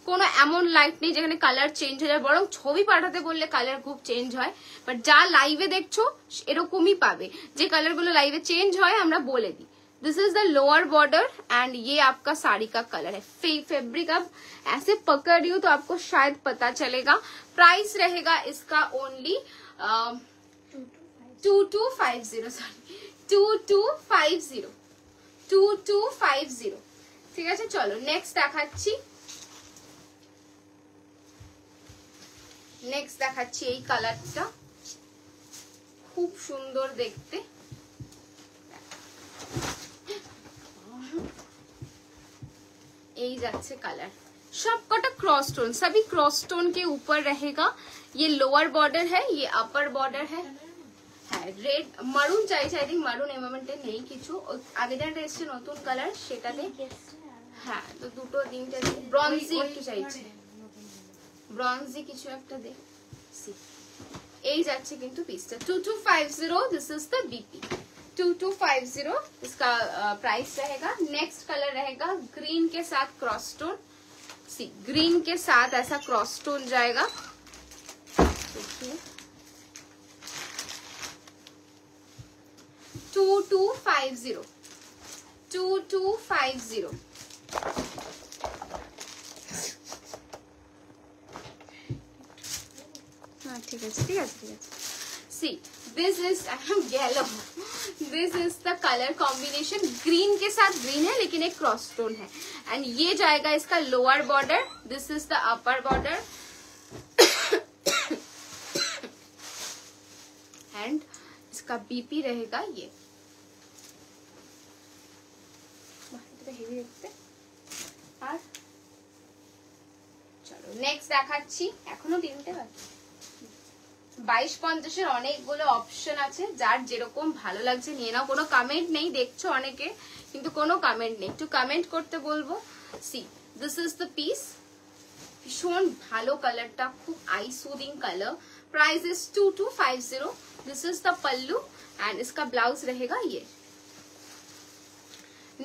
কোনো এমন লাইট নেই যেখানে কালার চেঞ্জ হয়ে যায়, বরং ছবি পাঠাতে বললে কালার খুব চেঞ্জ হয়, বাট যা লাইভে দেখছো এরকমই পাবে। যে কালারগুলো লাইভে চেঞ্জ হয় আমরা বলে দিই। This is the lower border and ये आपका साड़ी का कलर है। फैब्रिक अब ऐसे पकड़ रही हूँ तो आपको शायद पता चलेगा। प्राइस रहेगा इसका ओनली 2250। सॉरी 2250। 2250। ঠিক আছে, চলো নেক্সট দেখাচ্ছি। নেক্সট দেখাচ্ছি এই কালারটা, খুব সুন্দর দেখতে। এই যাচ্ছে কালার, सबकटा क्रॉस टोन, सभी क्रॉस टोन के ऊपर रहेगा। ये लोअर बॉर्डर है, ये अपर बॉर्डर है। রেড মারুন চাইছে, আই থিঙ্ক মারুন এই মোমেন্টে নেই কিছু, আগে যেটা এসছে নতুন কালার সেটাতে। হ্যাঁ তো দুটো তিনটে ব্রঞ্জি একটু চাইছি, ব্রঞ্জি কিছু একটা দে। এই যাচ্ছে কিন্তু পিসটা 2250। This is the BP 2250। इसका प्राइस रहेगा। नेक्स्ट कलर रहेगा ग्रीन के साथ क्रॉस टोन। सी ग्रीन के साथ ऐसा क्रॉस टोन जाएगा। देखिए 2250। 2250। हाँ ठीक है ठीक है ठीक है। सी this is yellow, this is the colour combination, green के साथ ग्रीन है लेकिन एक क्रॉस स्टोन है। एंड ये जाएगा इसका lower border, this is the upper border and इसका बीपी रहेगा ये। হেভি দেখতে। আর চলো নেক্সট দেখাচ্ছি, এখনো তিনটে বাকি। 2250 অনেকগুলো অপশন আছে, যার যেরকম ভালো লাগছে নিয়ে নাও। কোনো কমেন্ট নেই, দেখছো অনেকে কিন্তু কোনো কমেন্ট নেই, একটু কমেন্ট করতে বলবো। C this is the piece, ভীষণ ভালো কালারটা, খুব I soothing colour. Price is 2250। This is the pallu and इसका ब्लाउज रहेगा ये।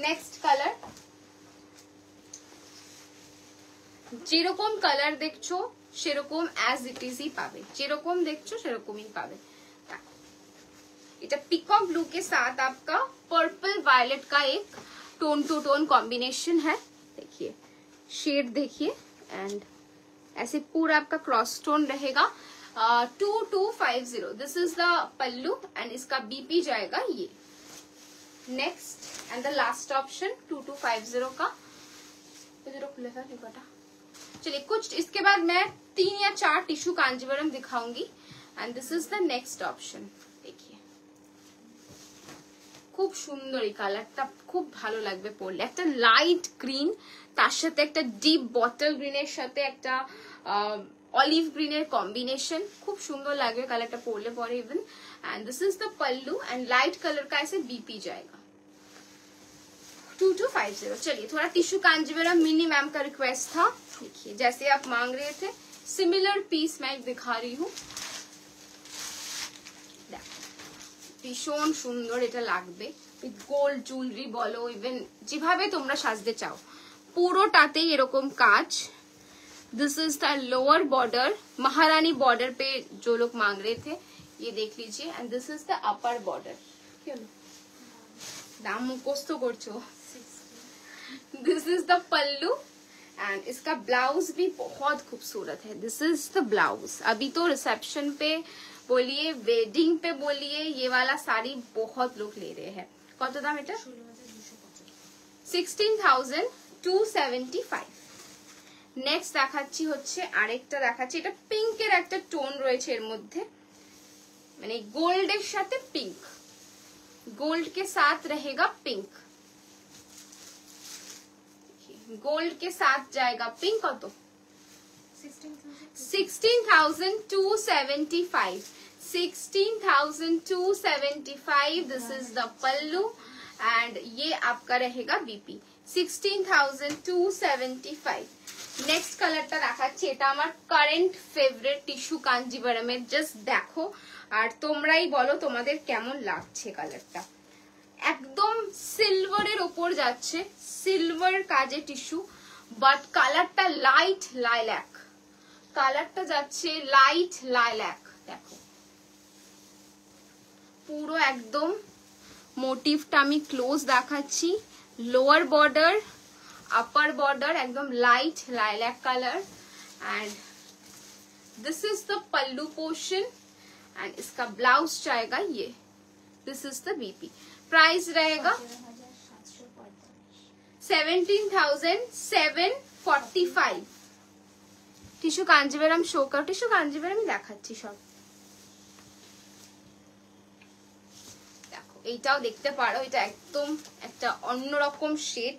नेक्स्ट कलर, যেরকম কালার দেখছো সেরকম অ্যাজ ইট ইজই পাবে, যেরকম দেখছো সেরকমই পাবে। এটা पिकॉक ब्लू के साथ आपका पर्पल वायलेट का एक टोन टू टोन कॉम्बिनेशन है। देखिए शेड देखिए, एंड ऐसे पूरा आपका क्रॉस टोन रहेगा। 2250 this is the pallu and इसका बीपी जाएगा ये। Next and the last option 2250 का खुले था दुपट्टा। चलिए कुछ इसके बाद मैं 3 या 4 टिश्यू कांजीवरम दिखाऊंगी and this is the next option. देखिए খুব সুন্দর এই কালারটা, খুব ভালো লাগবে পরলে। একটা লাইট গ্রিন, তার সাথে একটা ডিপ বটল গ্রিনের সাথে একটা অলিভ গ্রিনের কম্বিনেशन, খুব সুন্দর লাগবে কালারটা পরলে পরে even. And this is the pallu and light colour का ऐसे बीपी जाएगा। 2250। चलिए थोड़ा टिश्यू कांजीवरम मिनी मैम का रिक्वेस्ट था, देखिए जैसे आप मांग रहे थे सिमिलर पीस मैं दिखा रही हूँ। ভীষণ সুন্দর এটা লাগবে, উইথ গোল্ড জুয়েলারি বলো, ইভেন যেভাবে তোমরা সাজতে চাও পুরোটাতেই এরকম কাজ। This is the lower border, Maharani border पे जो लोग मांग रहे थे ये देख लीजिए। And this is the upper border, दाम मुखस्त करछो। This is the pallu and इसका ब्लाउज भी बहुत खूबसूरत है। This is the blouse. अभी तो रिसेप्शन पे बोलिए, वेडिंग पे बोलिए, ये वाला साड़ी बहुत लोग ले रहे हैं। कत दाम এটা? 16,275। নেক্সট দেখাচ্ছি হচ্ছে আরেকটা দেখাচ্ছি, এটা পিঙ্কের একটা টোন রয়েছে এর মধ্যে, মানে গোল্ডের সাথে পিঙ্ক, गोल्ड के साथ रहेगा पिंक, गोल्ड के साथ जाएगा पिंक। और तो 16,275, 16,275 this is the pallu and ये आपका रहेगा बीपी। 16,275। नेक्स्ट कलरটা দেখাচ্ছি, এটা আমার কারেন্ট ফেভারিট টিস্যু কাঞ্জিভারামের। জাস্ট দেখো আর তোমরাই বলো তোমাদের কেমন লাগছে কালারটা। একদম সিলভারের উপর যাচ্ছে, সিলভার কাজে টিস্যু, বাট কালারটা লাইট লাইল্যাক, কালারটা যাচ্ছে লাইট লাইল্যাক। দেখো পুরো একদম মোটিভটা আমি ক্লোজ দেখাচ্ছি। লোয়ার বর্ডার, अपर बॉर्डर एकदम light lilac colour and this is the pallu portion and इसका ब्लाउज जाएगा ये। This is the BP. Price रहेगा 17,745। टिश्यू कांजीवरम शो कर, टिश्यू कांजीवरम দেখাচ্ছি সব। দেখো এইটাও দেখতে পারো, এটা একদম একটা অন্যরকম শেড,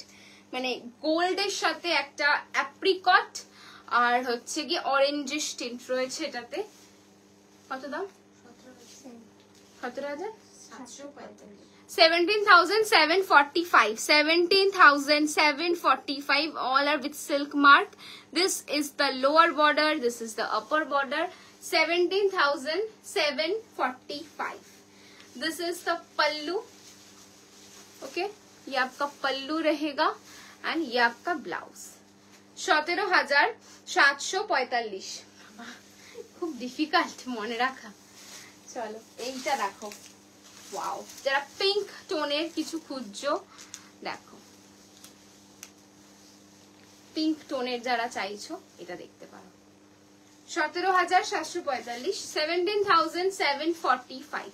মানে গোল্ডের সাথে একটা অ্যাপ্রিকট আর হচ্ছে কি অরেঞ্জিশ টিন্ট রয়েছে এটাতে। কত দাম? 17,745। 17,745, 17,745 all are with silk mark. This is the lower border, this is the upper border। 17,745। this is the pallu, okay, ये आपका पल्लू रहेगा एंड ये आपका ब्लाउज। 17,745। খুব ডিফিকাল্ট মনে রাখা। চলো এইটা দেখো, ওয়াও, যারা পিঙ্ক টোনের কিছু খুঁজছো দেখো, পিঙ্ক টোনের যারা চাইছো এটা দেখতে পারো। 17,745, 17,745,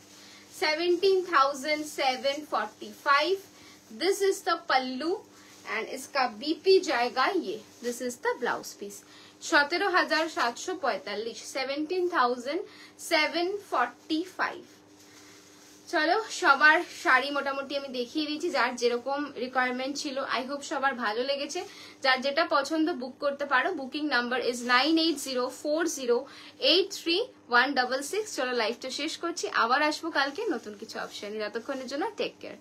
17,745. This is the pallu and इसका बीपी जाएगा ये. This is the blouse piece. 17,745, 17,745. চলো সবার শাড়ি মোটামুটি আমি দেখিয়ে দিয়েছি, যার যেরকম রিকোয়ারমেন্ট ছিল। আই হোপ সবার ভালো লেগেছে। যার যেটা পছন্দ বুক করতে পারো। Booking number is 9804083166। চলো লাইভটা শেষ করছি, আবার আসবো কালকে নতুন কিছু অপশন। ততক্ষণের জন্য টেক কেয়ার।